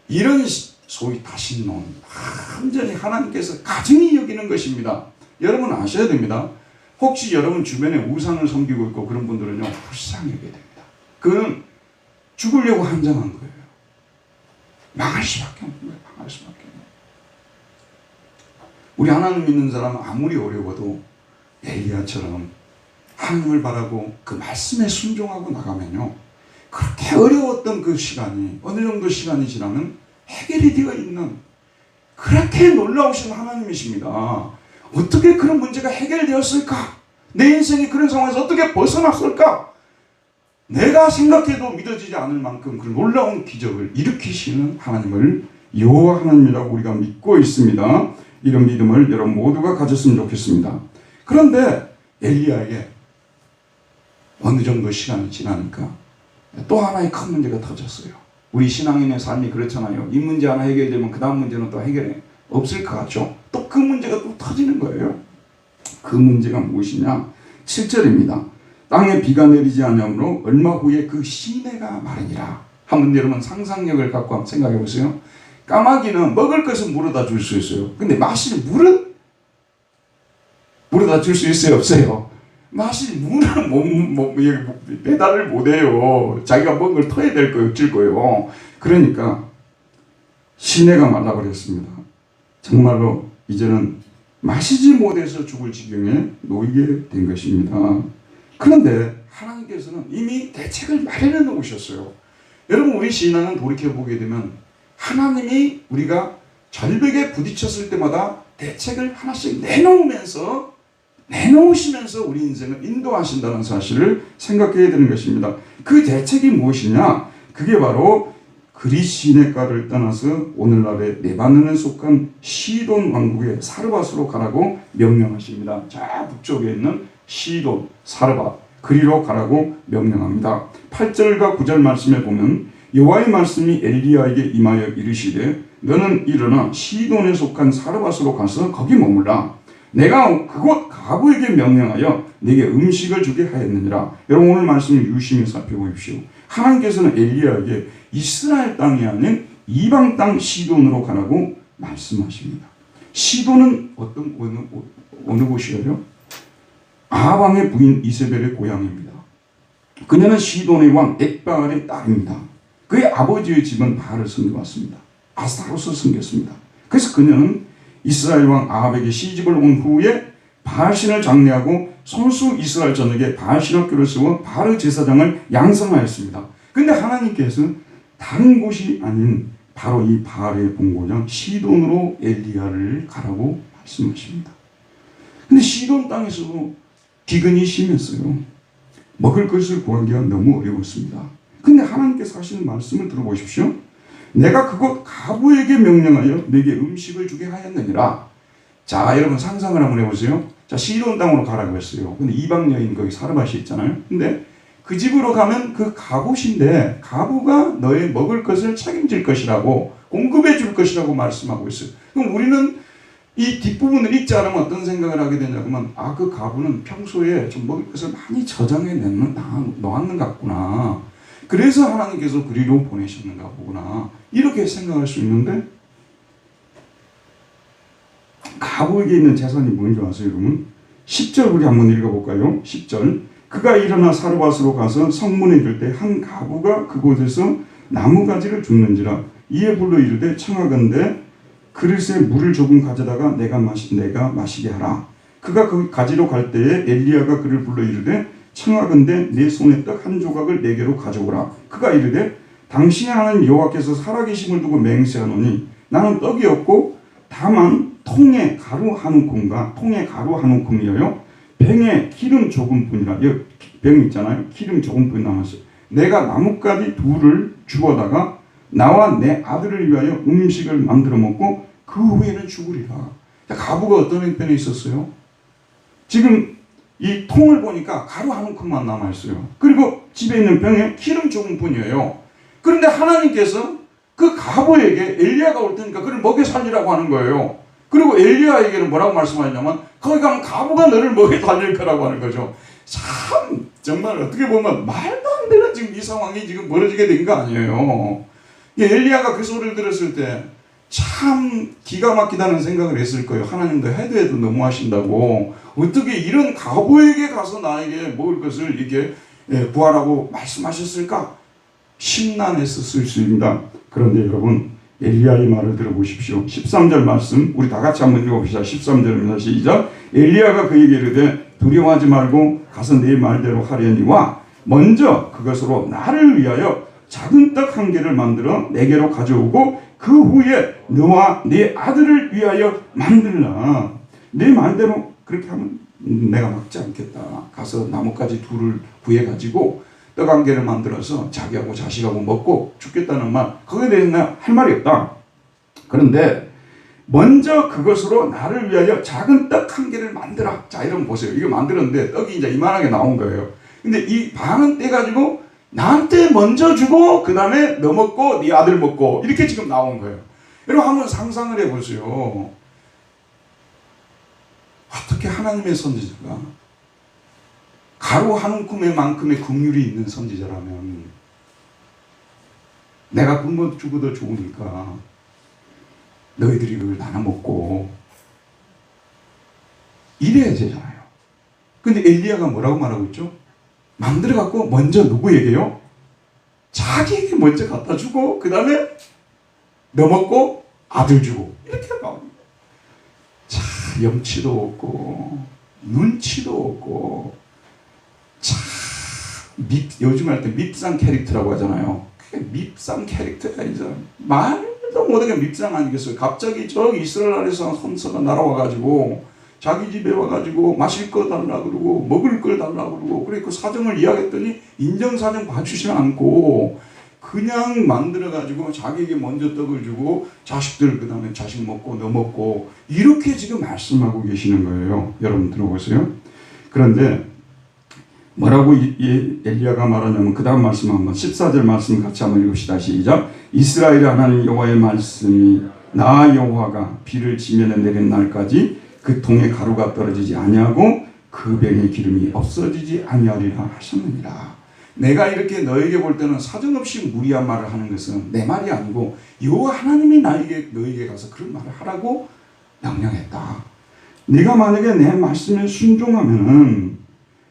이런 소위 다신론, 완전히 하나님께서 가증히 여기는 것입니다. 여러분 아셔야 됩니다. 혹시 여러분 주변에 우상을 섬기고 있고 그런 분들은요, 불쌍히 여겨야 됩니다. 그는 죽으려고 한정한 거예요. 망할 수밖에 없는 거예요. 망할 수밖에 없는 거예요. 우리 하나님 믿는 사람은 아무리 어려워도 엘리야처럼 하나님을 바라고 그 말씀에 순종하고 나가면요, 그렇게 어려웠던 그 시간이 어느 정도 시간이 지나면 해결이 되어 있는, 그렇게 놀라우신 하나님이십니다. 어떻게 그런 문제가 해결되었을까? 내 인생이 그런 상황에서 어떻게 벗어났을까? 내가 생각해도 믿어지지 않을 만큼 그런 놀라운 기적을 일으키시는 하나님을 여호와 하나님이라고 우리가 믿고 있습니다. 이런 믿음을 여러분 모두가 가졌으면 좋겠습니다. 그런데 엘리야에게 어느 정도 시간이 지나니까 또 하나의 큰 문제가 터졌어요. 우리 신앙인의 삶이 그렇잖아요. 이 문제 하나 해결되면 그 다음 문제는 또 해결이 없을 것 같죠. 또 그 문제가 또 터지는 거예요. 그 문제가 무엇이냐? 7절입니다. 땅에 비가 내리지 않으므로 얼마 후에 그 시내가 마르니라. 한번 여러분 상상력을 갖고 한번 생각해 보세요. 까마귀는 먹을 것은 물어다 줄 수 있어요. 근데 마실 물은 물어다 줄 수 있어요? 없어요? 마실 물은 배달을 못해요. 자기가 먹은 걸 터야 될 거예요. 어쩔 거예요. 그러니까 시내가 말라버렸습니다. 정말로 이제는 마시지 못해서 죽을 지경에 놓이게 된 것입니다. 그런데 하나님께서는 이미 대책을 마련해 놓으셨어요. 여러분 우리 신앙은 돌이켜보게 되면 하나님이 우리가 절벽에 부딪혔을 때마다 대책을 하나씩 내놓으시면서 우리 인생을 인도하신다는 사실을 생각해야 되는 것입니다. 그 대책이 무엇이냐? 그게 바로 그리시네가를 떠나서 오늘날의 레바논에 속한 시돈 왕국의 사르밧으로 가라고 명령하십니다. 저 북쪽에 있는 시돈, 사르밧, 그리로 가라고 명령합니다. 8절과 9절 말씀에 보면 여호와의 말씀이 엘리야에게 임하여 이르시되 너는 일어나 시돈에 속한 사르밧으로 가서 거기 머물라. 내가 그곳 가부에게 명령하여 네게 음식을 주게 하였느니라. 여러분 오늘 말씀을 유심히 살펴보십시오. 하나님께서는 엘리야에게 이스라엘 땅이 아닌 이방 땅 시돈으로 가라고 말씀하십니다. 시돈은 어느 곳이에요? 아합 왕의 부인 이세벨의 고향입니다. 그녀는 시돈의 왕 엑바알의 딸입니다. 그의 아버지의 집은 바알을 섬겨왔습니다. 아스타롯을 섬겼습니다. 그래서 그녀는 이스라엘 왕 아합에게 시집을 온 후에 바알신을 장례하고 손수 이스라엘 전역에 바알신 학교를 세워 바알 제사장을 양성하였습니다. 그런데 하나님께서 다른 곳이 아닌 바로 이 바알의 본고장 시돈으로 엘리야를 가라고 말씀하십니다. 근데 시돈 땅에서도 기근이 심했어요. 먹을 것을 구하기가 너무 어려웠습니다. 근데 하나님께서 하시는 말씀을 들어보십시오. 내가 그곳 가부에게 명령하여 내게 음식을 주게 하였느니라. 자, 여러분 상상을 한번 해보세요. 자, 시돈 땅으로 가라고 했어요. 근데 이방 여인 거기 사르밧이 있잖아요. 근데 그 집으로 가면 그 가부신데 가부가 너의 먹을 것을 책임질 것이라고 공급해 줄 것이라고 말씀하고 있어요. 그럼 우리는 이 뒷부분을 읽지 않으면 어떤 생각을 하게 되냐면 그 가부는 평소에 좀 먹을 것을 많이 저장해 놓았는 것 같구나. 그래서 하나님께서 그리로 보내셨는가 보구나. 이렇게 생각할 수 있는데 가부에게 있는 재산이 뭔지 아세요, 여러분? 10절 우리 한번 읽어볼까요? 10절. 그가 일어나 사르밧으로 가서 성문에 이를 때 한 가부가 그곳에서 나무가지를 줍는지라. 이에 불러 이르되 청하건대 그릇에 물을 조금 가져다가 내가 마시게 하라. 그가 그 가지로 갈 때에 엘리야가 그를 불러 이르되 청하건대 내 손에 떡 한 조각을 내게로 가져오라. 그가 이르되 당신의 하나님 여호와께서 살아계심을 두고 맹세하노니 나는 떡이 없고 다만 통에 가루 한 움큼과 통에 가루 한 움큼이어요. 병에 기름 조금뿐이라. 여기 병 있잖아요. 기름 조금뿐 남았어요. 내가 나뭇가지 둘을 주워다가 나와 내 아들을 위하여 음식을 만들어 먹고 그 후에는 죽으리라. 가부가 어떤 형편에 있었어요? 지금 이 통을 보니까 가루 한 움큼만 남아있어요. 그리고 집에 있는 병에 기름 조금뿐이에요. 그런데 하나님께서 그 가부에게 엘리야가 올 테니까 그를 먹여 살리라고 하는 거예요. 그리고 엘리야에게는 뭐라고 말씀하냐면 거기 가면 가부가 너를 먹여 살릴 거라고 하는 거죠. 참 정말 어떻게 보면 말도 안 되는 지금 이 상황이 지금 벌어지게 된 거 아니에요. 엘리야가 그 소리를 들었을 때 참 기가 막히다는 생각을 했을 거예요. 하나님도 해도 너무하신다고 어떻게 이런 과부에게 가서 나에게 먹을 것을 이렇게 구하라고 말씀하셨을까? 심란했었을 수 있습니다. 그런데 여러분 엘리야의 말을 들어보십시오. 13절 말씀 우리 다 같이 한번 읽어봅시다. 13절입니다. 시작. 엘리야가 그에게 이르되 두려워하지 말고 가서 네 말대로 하려니와 먼저 그것으로 나를 위하여 작은 떡 한 개를 만들어 내게로 가져오고 그 후에 너와 네 아들을 위하여 만들라. 네 말대로 그렇게 하면 내가 막지 않겠다. 가서 나뭇가지 둘을 구해가지고 떡 한 개를 만들어서 자기하고 자식하고 먹고 죽겠다는 말, 거기에 대해서 할 말이 없다. 그런데 먼저 그것으로 나를 위하여 작은 떡 한 개를 만들어. 자, 이러면 보세요. 이거 만들었는데 떡이 이제 이만하게 나온 거예요. 근데 이 반은 떼가지고 나한테 먼저 주고 그 다음에 너 먹고 네 아들 먹고 이렇게 지금 나온 거예요. 여러분 한번 상상을 해보세요. 어떻게 하나님의 선지자가 가루 한 움큼만큼의 긍휼이 있는 선지자라면 내가 굶어 죽어도 좋으니까 너희들이 그걸 나눠 먹고 이래야 되잖아요. 근데 엘리야가 뭐라고 말하고 있죠? 만들어 갖고 먼저 누구에게요? 자기에게 먼저 갖다 주고 그 다음에 너 먹고 아들 주고 이렇게 나옵니다. 자, 염치도 없고 눈치도 없고 참 요즘 할 때 밉상 캐릭터라고 하잖아요. 그게 밉상 캐릭터가 이제 말도 못하게 밉상 아니겠어요. 갑자기 저 이스라엘 아래서 선서가 날아와가지고 자기 집에 와가지고 마실 거 달라 그러고 먹을 걸 달라 그러고 그래 그 사정을 이야기했더니 인정사정 봐주지 않고 그냥 만들어가지고 자기에게 먼저 떡을 주고 자식들 그 다음에 자식 먹고 너 먹고 이렇게 지금 말씀하고 계시는 거예요. 여러분 들어보세요. 그런데 뭐라고 엘리야가 말하냐면 그 다음 말씀 한번 14절 말씀 같이 한번 읽읍시다. 시작. 이스라엘 하나님 여호와의 말씀이 나 여호와가 비를 지면에 내린 날까지 그 통에 가루가 떨어지지 아니하고 그 병에 기름이 없어지지 아니하리라 하셨느니라. 내가 이렇게 너에게 볼 때는 사정없이 무리한 말을 하는 것은 내 말이 아니고 여호와 하나님이 너에게 가서 그런 말을 하라고 명령했다. 네가 만약에 내 말씀에 순종하면은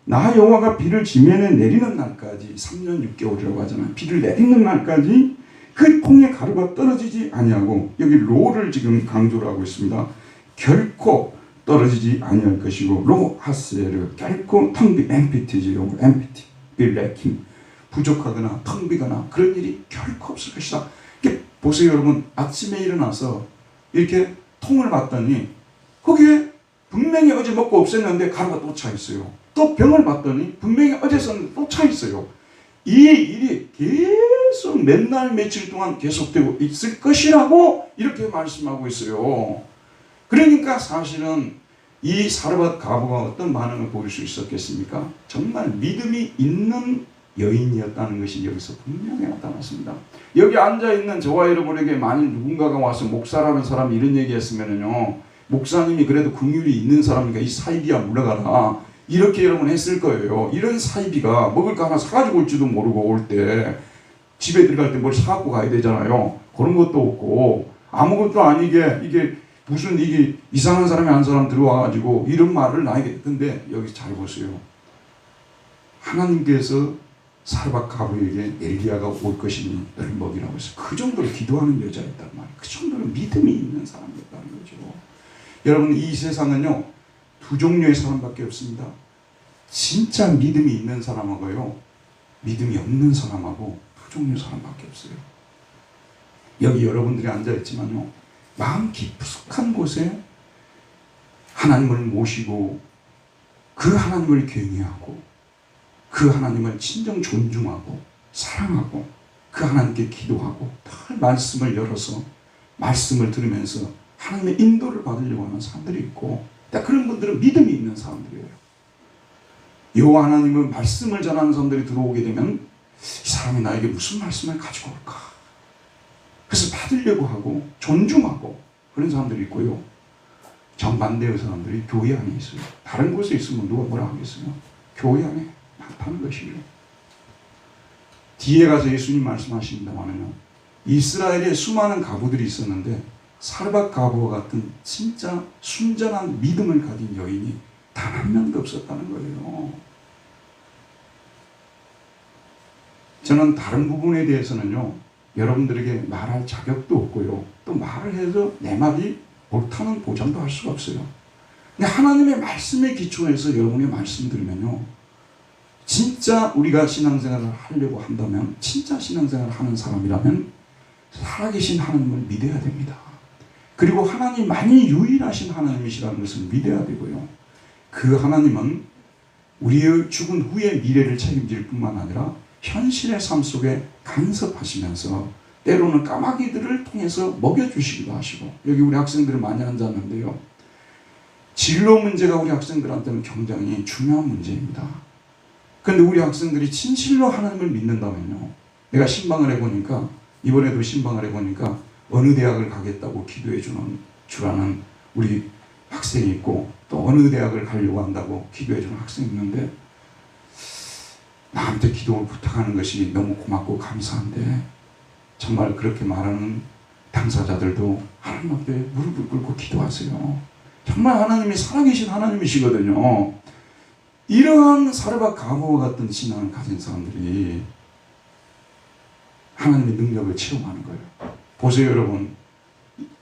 나 여호와가 비를 지면에 내리는 날까지 3년 6개월이라고 하잖아요. 비를 내리는 날까지 그 통에 가루가 떨어지지 아니하고 여기 로를 지금 강조를 하고 있습니다. 결코 떨어지지 아니할 것이고 로 하스에르 결코 텅비 엠피티지 로 엠피티 빌레킴 부족하거나 텅 비거나 그런 일이 결코 없을 것이다. 이렇게 보세요 여러분. 아침에 일어나서 이렇게 통을 봤더니 거기에 분명히 어제 먹고 없앴는데 가루가 또 차 있어요. 또 병을 봤더니 분명히 어제 썼는데 또 차 있어요. 이 일이 계속 몇 날 며칠 동안 계속되고 있을 것이라고 이렇게 말씀하고 있어요. 그러니까 사실은 이 사르밧 과부가 어떤 반응을 보일 수 있었겠습니까? 정말 믿음이 있는 여인이었다는 것이 여기서 분명히 나타났습니다. 여기 앉아있는 저와 여러분에게 만일 누군가가 와서 목사라는 사람이 이런 얘기했으면요, 목사님이 그래도 긍휼이 있는 사람이니까 이 사이비야 물러가라 이렇게 여러분 했을 거예요. 이런 사이비가 먹을 거 하나 사가지고 올지도 모르고 올 때 집에 들어갈 때 뭘 사갖고 가야 되잖아요. 그런 것도 없고 아무것도 아니게 이게 무슨 이게 이상한 사람이 한 사람 들어와가지고 이런 말을 나에게. 근데 여기 잘 보세요. 하나님께서 사르밧 과부에게 엘리야가 올 것이니 너를 먹이라고 해서 그 정도로 기도하는 여자였단 말이에요. 그 정도로 믿음이 있는 사람이었다는 거죠. 여러분 이 세상은요 두 종류의 사람밖에 없습니다. 진짜 믿음이 있는 사람하고요 믿음이 없는 사람하고 두 종류의 사람밖에 없어요. 여기 여러분들이 앉아있지만요 마음 깊숙한 곳에 하나님을 모시고 그 하나님을 경외하고 그 하나님을 진정 존중하고 사랑하고 그 하나님께 기도하고 늘 말씀을 열어서 말씀을 들으면서 하나님의 인도를 받으려고 하는 사람들이 있고 그런 분들은 믿음이 있는 사람들이에요. 여호와 하나님의 말씀을 전하는 사람들이 들어오게 되면 이 사람이 나에게 무슨 말씀을 가지고 올까? 그래서 받으려고 하고 존중하고 그런 사람들이 있고요. 정반대의 사람들이 교회 안에 있어요. 다른 곳에 있으면 누가 뭐라 하겠어요? 교회 안에 많다는 것이죠. 뒤에 가서 예수님 말씀하십니다만은요. 이스라엘에 수많은 과부들이 있었는데 사르밧 가부와 같은 진짜 순전한 믿음을 가진 여인이 단 한 명도 없었다는 거예요. 저는 다른 부분에 대해서는요, 여러분들에게 말할 자격도 없고요, 또 말을 해서 내 말이 옳다는 보장도 할 수가 없어요. 근데 하나님의 말씀에 기초해서 여러분이 말씀드리면요, 진짜 우리가 신앙생활을 하려고 한다면, 진짜 신앙생활을 하는 사람이라면 살아계신 하나님을 믿어야 됩니다. 그리고 하나님만이 유일하신 하나님이시라는 것을 믿어야 되고요, 그 하나님은 우리의 죽은 후의 미래를 책임질 뿐만 아니라 현실의 삶 속에 간섭하시면서 때로는 까마귀들을 통해서 먹여주시기도 하시고, 여기 우리 학생들이 많이 앉았는데요, 진로 문제가 우리 학생들한테는 굉장히 중요한 문제입니다. 그런데 우리 학생들이 진실로 하나님을 믿는다면요, 내가 신방을 해보니까, 이번에도 신방을 해보니까 어느 대학을 가겠다고 기도해 주라는 우리 학생이 있고, 또 어느 대학을 가려고 한다고 기도해 주는 학생이 있는데, 나한테 기도를 부탁하는 것이 너무 고맙고 감사한데, 정말 그렇게 말하는 당사자들도 하나님 앞에 무릎을 꿇고 기도하세요. 정말 하나님이 살아계신 하나님이시거든요. 이러한 사르밧 가부와 같은 신앙을 가진 사람들이 하나님의 능력을 체험하는 거예요. 보세요, 여러분.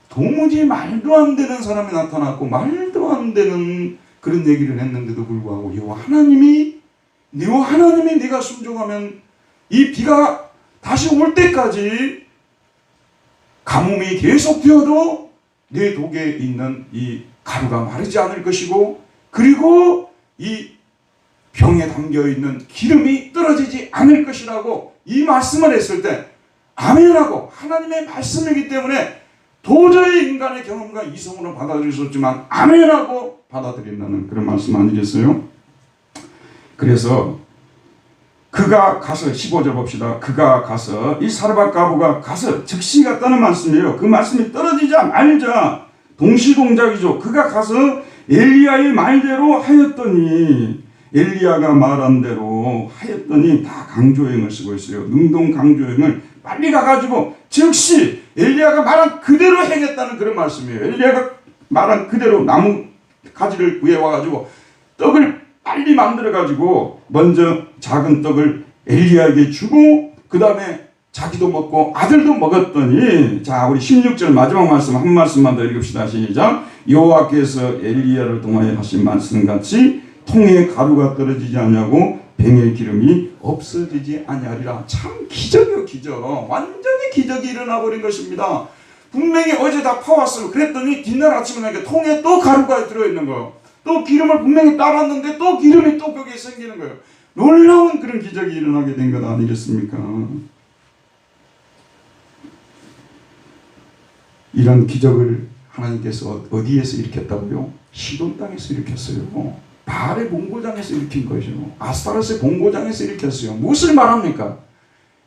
도무지 말도 안 되는 사람이 나타났고 말도 안 되는 그런 얘기를 했는데도 불구하고 여호와 하나님이 네가 순종하면 이 비가 다시 올 때까지 가뭄이 계속되어도 내 독에 있는 이 가루가 마르지 않을 것이고, 그리고 이 병에 담겨있는 기름이 떨어지지 않을 것이라고 이 말씀을 했을 때 아멘하고, 하나님의 말씀이기 때문에 도저히 인간의 경험과 이성으로 받아들일 수 없지만 아멘하고 받아들인다는 그런 말씀 아니겠어요? 그래서 그가 가서 15절 봅시다. 그가 가서, 이 사르밧 가부가 가서, 즉시 갔다는 말씀이에요. 그 말씀이 떨어지자 말자 동시동작이죠. 그가 가서 엘리야의 말대로 하였더니, 엘리야가 말한 대로 하였더니, 다 강조형을 쓰고 있어요. 능동 강조형을 빨리 가가지고 즉시 엘리야가 말한 그대로 행했다는 그런 말씀이에요. 엘리야가 말한 그대로 나무 가지를 구해와가지고 떡을 빨리 만들어가지고 먼저 작은 떡을 엘리야에게 주고 그 다음에 자기도 먹고 아들도 먹었더니, 자 우리 16절 마지막 말씀 한 말씀만 더 읽읍시다. 시작. 여호와께서 엘리야를 통하여 하신 말씀같이 통에 가루가 떨어지지 아니하고 병의 기름이 없어지지 아니하리라. 참 기적이요, 기적. 완전히 기적이 일어나 버린 것입니다. 분명히 어제 다 파왔어요. 그랬더니 뒷날 아침에 나니까 통에 또 가루가 들어있는 거예요. 또 기름을 분명히 따랐는데 또 기름이 또 거기에 생기는 거예요. 놀라운 그런 기적이 일어나게 된 것 아니겠습니까? 이런 기적을 하나님께서 어디에서 일으켰다고요? 시돈 땅에서 일으켰어요. 바알의 본고장에서 일으킨 거죠. 아스타롯의 본고장에서 일으켰어요. 무엇을 말합니까?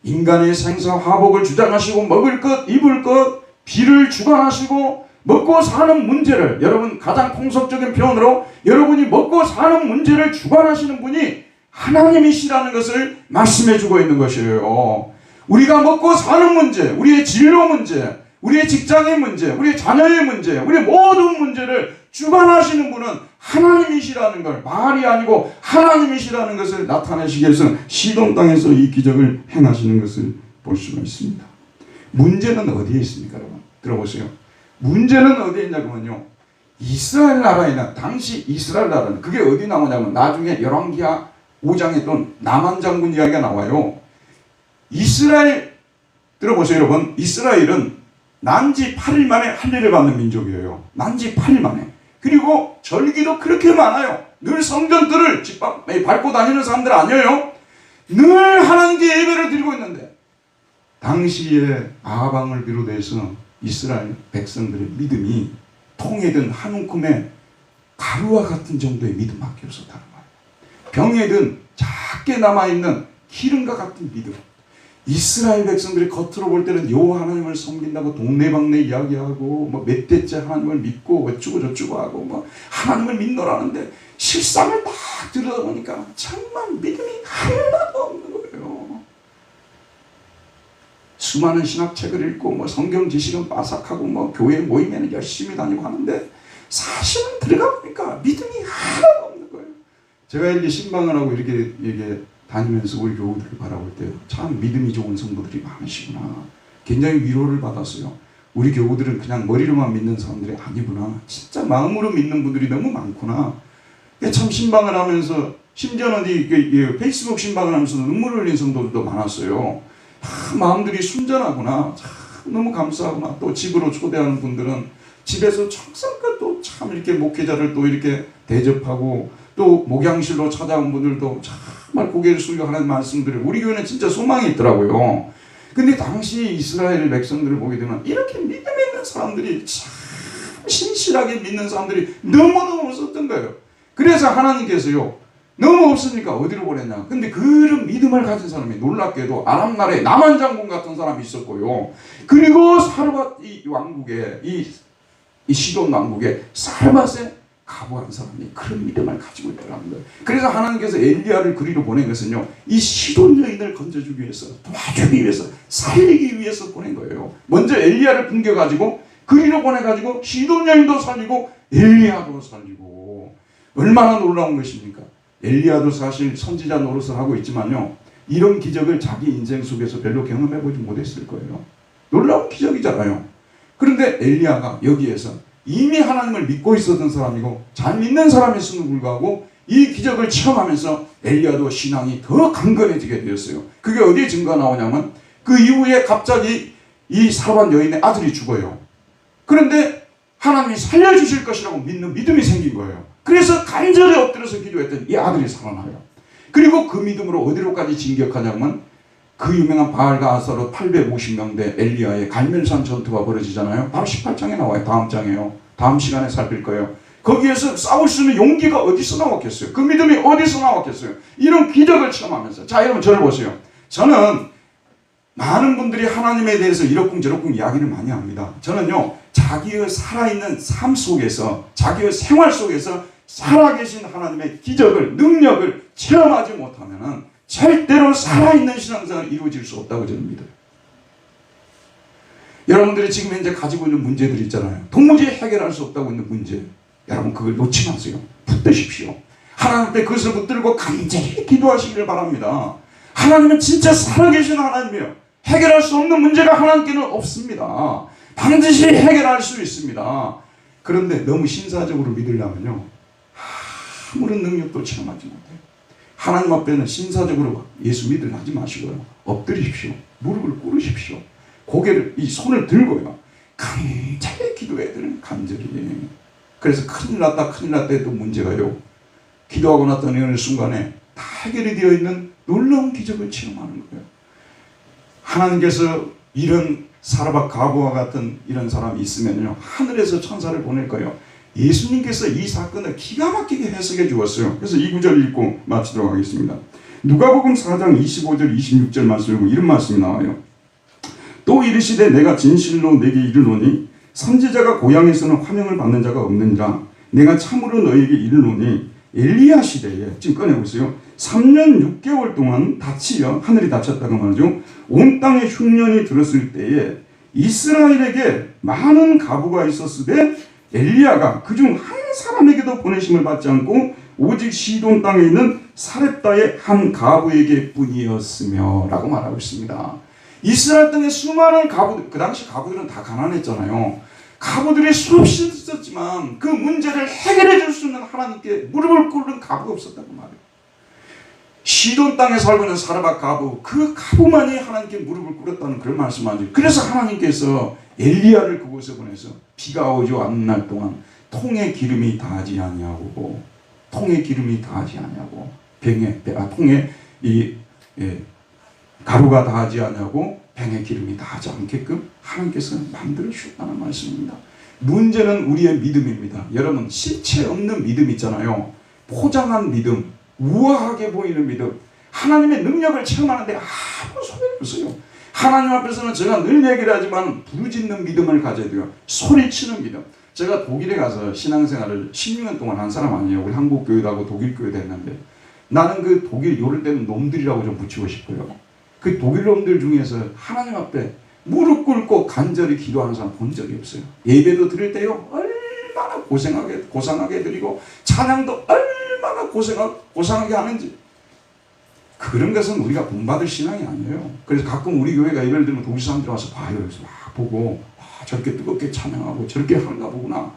인간의 생사 화복을 주장하시고 먹을 것, 입을 것, 비를 주관하시고 먹고 사는 문제를, 여러분 가장 통속적인 표현으로 여러분이 먹고 사는 문제를 주관하시는 분이 하나님이시라는 것을 말씀해 주고 있는 것이에요. 우리가 먹고 사는 문제, 우리의 진로 문제, 우리의 직장의 문제, 우리의 자녀의 문제, 우리의 모든 문제를 주관하시는 분은 하나님이시라는 걸, 바알이 아니고 하나님이시라는 것을 나타내시기 위해서 시돈 땅에서 이 기적을 행하시는 것을 볼 수가 있습니다. 문제는 어디에 있습니까, 여러분? 들어보세요. 문제는 어디에 있냐면요, 이스라엘 나라에 있는, 당시 이스라엘 나라는, 그게 어디 나오냐면 나중에 열왕기하 5장에 또 나만 장군 이야기가 나와요. 이스라엘, 들어보세요 여러분. 이스라엘은 난지 8일 만에 할례를 받는 민족이에요. 난지 8일 만에. 그리고 절기도 그렇게 많아요. 늘 성전들을 밟고 다니는 사람들 아니에요. 늘 하나님께 예배를 드리고 있는데, 당시에 아방을 비롯해서 이스라엘 백성들의 믿음이 통에 든 한 움큼의 가루와 같은 정도의 믿음밖에 없었다는 거예요. 병에 든 작게 남아있는 기름과 같은 믿음. 이스라엘 백성들이 겉으로 볼 때는 여호와 하나님을 섬긴다고 동네방네 이야기하고 뭐 몇 대째 하나님을 믿고 어쩌고 저쩌고 하고 뭐 하나님을 믿노라는데, 실상을 딱 들여다보니까 정말 믿음이 하나도 없는 거예요. 수많은 신학책을 읽고 뭐 성경 지식은 빠삭하고 뭐 교회 모임에는 열심히 다니고 하는데 사실은 들어가 보니까 믿음이 하나도 없는 거예요. 제가 이렇게 신방을 하고 이렇게 다니면서 우리 교우들을 바라볼 때 참 믿음이 좋은 성도들이 많으시구나. 굉장히 위로를 받았어요. 우리 교우들은 그냥 머리로만 믿는 사람들이 아니구나. 진짜 마음으로 믿는 분들이 너무 많구나. 참 신방을 하면서 심지어는 페이스북 신방을 하면서 눈물을 흘린 성도들도 많았어요. 마음들이 순전하구나. 참 너무 감사하구나. 또 집으로 초대하는 분들은 집에서 청성껏 또 참 이렇게 목회자를 또 이렇게 대접하고 또 목양실로 찾아온 분들도 정말 고개를 숙이고 하는 말씀들을 우리 교회는 진짜 소망이 있더라고요. 근데 당시 이스라엘 백성들을 보게 되면 이렇게 믿음 있는 사람들이 참 신실하게 믿는 사람들이 너무너무 없었던 거예요. 그래서 하나님께서요 너무 없으니까 어디로 보냈냐. 근데 그런 믿음을 가진 사람이 놀랍게도 아람 나라에 나만 장군 같은 사람이 있었고요. 그리고 사르밧 이 왕국에 이 시돈 왕국에 사르밧에 가부한 사람이 그런 믿음을 가지고 있다는 거예요. 그래서 하나님께서 엘리야를 그리로 보낸 것은요 이 시돈 여인을 건져주기 위해서, 도와주기 위해서, 살리기 위해서 보낸 거예요. 먼저 엘리야를 굶겨가지고 그리로 보내가지고 시돈 여인도 살리고 엘리야도 살리고. 얼마나 놀라운 것입니까? 엘리야도 사실 선지자 노릇을 하고 있지만요 이런 기적을 자기 인생 속에서 별로 경험해보지 못했을 거예요. 놀라운 기적이잖아요. 그런데 엘리야가 여기에서 이미 하나님을 믿고 있었던 사람이고 잘 믿는 사람일수록 불구하고 이 기적을 체험하면서 엘리야도 신앙이 더 강건해지게 되었어요. 그게 어디에 증거가 나오냐면 그 이후에 갑자기 이 사르밧 여인의 아들이 죽어요. 그런데 하나님이 살려주실 것이라고 믿는 믿음이 생긴 거예요. 그래서 간절히 엎드려서 기도했더니 이 아들이 살아나요. 그리고 그 믿음으로 어디로까지 진격하냐면 그 유명한 바알과 아스타롯 850명대 엘리야의 갈멜산 전투가 벌어지잖아요. 바로 18장에 나와요. 다음 장에요. 다음 시간에 살필 거예요. 거기에서 싸울 수 있는 용기가 어디서 나왔겠어요? 그 믿음이 어디서 나왔겠어요? 이런 기적을 체험하면서. 자, 여러분 저를 보세요. 저는 많은 분들이 하나님에 대해서 이러쿵저러쿵 이야기를 많이 합니다. 저는요 자기의 살아있는 삶 속에서, 자기의 생활 속에서 살아계신 하나님의 기적을, 능력을 체험하지 못하면은 절대로 살아있는 신앙생활이 이루어질 수 없다고 저는 믿어요. 여러분들이 지금 현재 가지고 있는 문제들이 있잖아요. 도무지 해결할 수 없다고 있는 문제. 여러분 그걸 놓지 마세요. 붙드십시오. 하나님 앞에 그것을 붙들고 간절히 기도하시기를 바랍니다. 하나님은 진짜 살아계신 하나님이에요. 해결할 수 없는 문제가 하나님께는 없습니다. 반드시 해결할 수 있습니다. 그런데 너무 신사적으로 믿으려면요 아무런 능력도 체험하지 못해요. 하나님 앞에는 신사적으로 예수 믿으려 하지 마시고요 엎드리십시오. 무릎을 꿇으십시오. 고개를, 이 손을 들고요 간절히 기도해야 되는, 간절히. 그래서 큰일 났다 해도 문제가요 기도하고 났더니 어느 순간에 다 해결이 되어 있는 놀라운 기적을 체험하는 거예요. 하나님께서 이런 사르밧 가부와 같은 이런 사람이 있으면요 하늘에서 천사를 보낼 거예요. 예수님께서 이 사건을 기가 막히게 해석해 주었어요. 그래서 이 구절 읽고 마치도록 하겠습니다. 누가복음 4장 25절 26절 말씀을 보고 이런 말씀이 나와요. 또 이르시되 내가 진실로 내게 이르노니 선지자가 고향에서는 환영을 받는 자가 없느니라. 내가 참으로 너에게 이르노니 엘리야 시대에, 지금 꺼내보세요. 3년 6개월 동안 닫히여, 하늘이 닫혔다고 말하죠. 온 땅에 흉년이 들었을 때에 이스라엘에게 많은 가부가 있었으되 엘리야가 그중 한 사람에게도 보내심을 받지 않고 오직 시돈 땅에 있는 사렙다의 한 가부에게 뿐이었으며 라고 말하고 있습니다. 이스라엘 땅에 수많은 가부들, 그 당시 가부들은 다 가난했잖아요. 가부들이 수없이 있었지만 그 문제를 해결해 줄 수 있는 하나님께 무릎을 꿇는 가부가 없었다고 말해요. 시돈 땅에 살고 있는 사르밧 가부, 그 가부만이 하나님께 무릎을 꿇었다는 그런 말씀하죠. 그래서 하나님께서 엘리야를 그곳에 보내서 비가 오지 않는 날 동안 통에 기름이 다하지 아니하고, 통에 기름이 다하지 아니하고, 통에 가루가 다하지 아니하고 병에 기름이 다하지 않게끔 하나님께서 만들어 주셨다는 말씀입니다. 문제는 우리의 믿음입니다. 여러분 실체 없는 믿음 있잖아요. 포장한 믿음, 우아하게 보이는 믿음, 하나님의 능력을 체험하는데 아무 소용이 없어요. 하나님 앞에서는 제가 늘 얘기를 하지만 부르짖는 믿음을 가져야 돼요. 소리치는 믿음. 제가 독일에 가서 신앙생활을 16년 동안 한 사람 아니에요. 우리 한국 교회도 하고 독일 교회도 했는데 나는 그 독일 요를 때는 놈들이라고 좀 붙이고 싶어요. 그 독일 놈들 중에서 하나님 앞에 무릎 꿇고 간절히 기도하는 사람 본 적이 없어요. 예배도 드릴 때요 얼마나 고상하게 드리고 찬양도 얼마나 고상하게 하는지, 그런 것은 우리가 본받을 신앙이 아니에요. 그래서 가끔 우리 교회가 예배를 드리면 도시 사람들이 와서 봐요. 그래서 막 보고 저렇게 뜨겁게 찬양하고 저렇게 하는가 보구나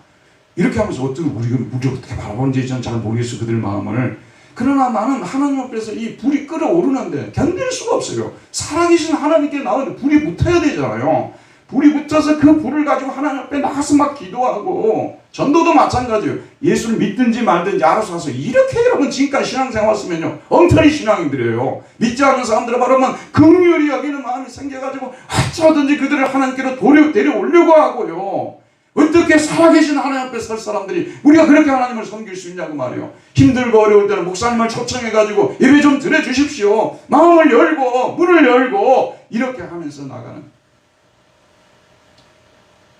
이렇게 하면서 어떻게 우리가 어떻게 바라보는지 저는 잘 모르겠어요, 그들 마음을. 그러나 나는 하나님 앞에서 이 불이 끓어오르는데 견딜 수가 없어요. 살아계신 하나님께 나오는데 불이 붙어야 되잖아요. 불이 붙어서 그 불을 가지고 하나님 앞에 나가서 막 기도하고, 전도도 마찬가지예요. 예수를 믿든지 말든지 알아서 하세요. 이렇게 여러분 지금까지 신앙생활 왔으면요 엉터리 신앙인들이에요. 믿지 않는 사람들을 바라보면 긍휼히 여기는 마음이 생겨가지고 어쩌든지 그들을 하나님께로 데려오려고 하고요. 어떻게 살아계신 하나님 앞에 설 사람들이 우리가 그렇게 하나님을 섬길 수 있냐고 말이에요. 힘들고 어려울 때는 목사님을 초청해가지고 예배 좀 드려주십시오. 마음을 열고 문을 열고 이렇게 하면서 나가는,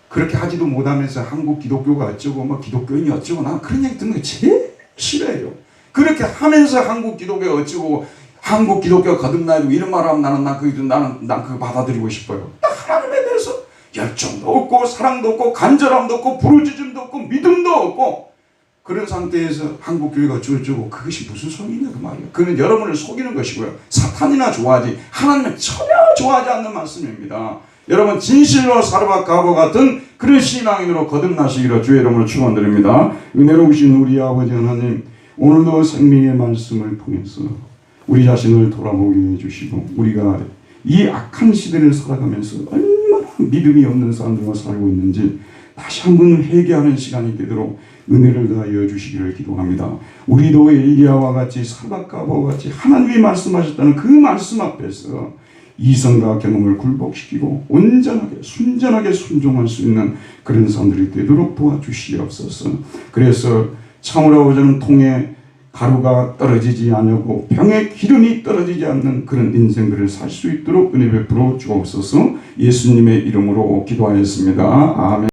그렇게 하지도 못하면서 한국 기독교가 어쩌고 뭐 기독교인이 어쩌고, 난 그런 얘기 듣는 게 제일 싫어요. 그렇게 하면서 한국 기독교가 어쩌고 한국 기독교가 거듭나야 되고 이런 말을 하면 나는 그거 받아들이고 싶어요. 하나님에 대해서 열정도 없고 사랑도 없고 간절함도 없고 부르짖음도 없고 믿음도 없고 그런 상태에서 한국 교회가 어쩌고 그것이 무슨 소리냐 그 말이에요. 그는 여러분을 속이는 것이고요. 사탄이나 좋아하지 하나님은 전혀 좋아하지 않는 말씀입니다. 여러분 진실로 사르밧가보 같은 그런 신앙인으로 거듭나시기를 주의 이름으로 축원드립니다. 은혜로우신 우리 아버지 하나님, 오늘도 생명의 말씀을 통해서 우리 자신을 돌아보게 해주시고, 우리가 이 악한 시대를 살아가면서 얼마나 믿음이 없는 사람들과 살고 있는지 다시 한번 회개하는 시간이 되도록 은혜를 더하여 주시기를 기도합니다. 우리도 엘리야와 같이 사르밧가보와 같이 하나님이 말씀하셨다는 그 말씀 앞에서 이성과 경험을 굴복시키고 온전하게 순전하게 순종할 수 있는 그런 사람들이 되도록 도와주시옵소서. 그래서 참으로 아버지는 통에 가루가 떨어지지 않고 병에 기름이 떨어지지 않는 그런 인생들을 살 수 있도록 은혜 베풀어 주옵소서. 예수님의 이름으로 기도하였습니다. 아멘.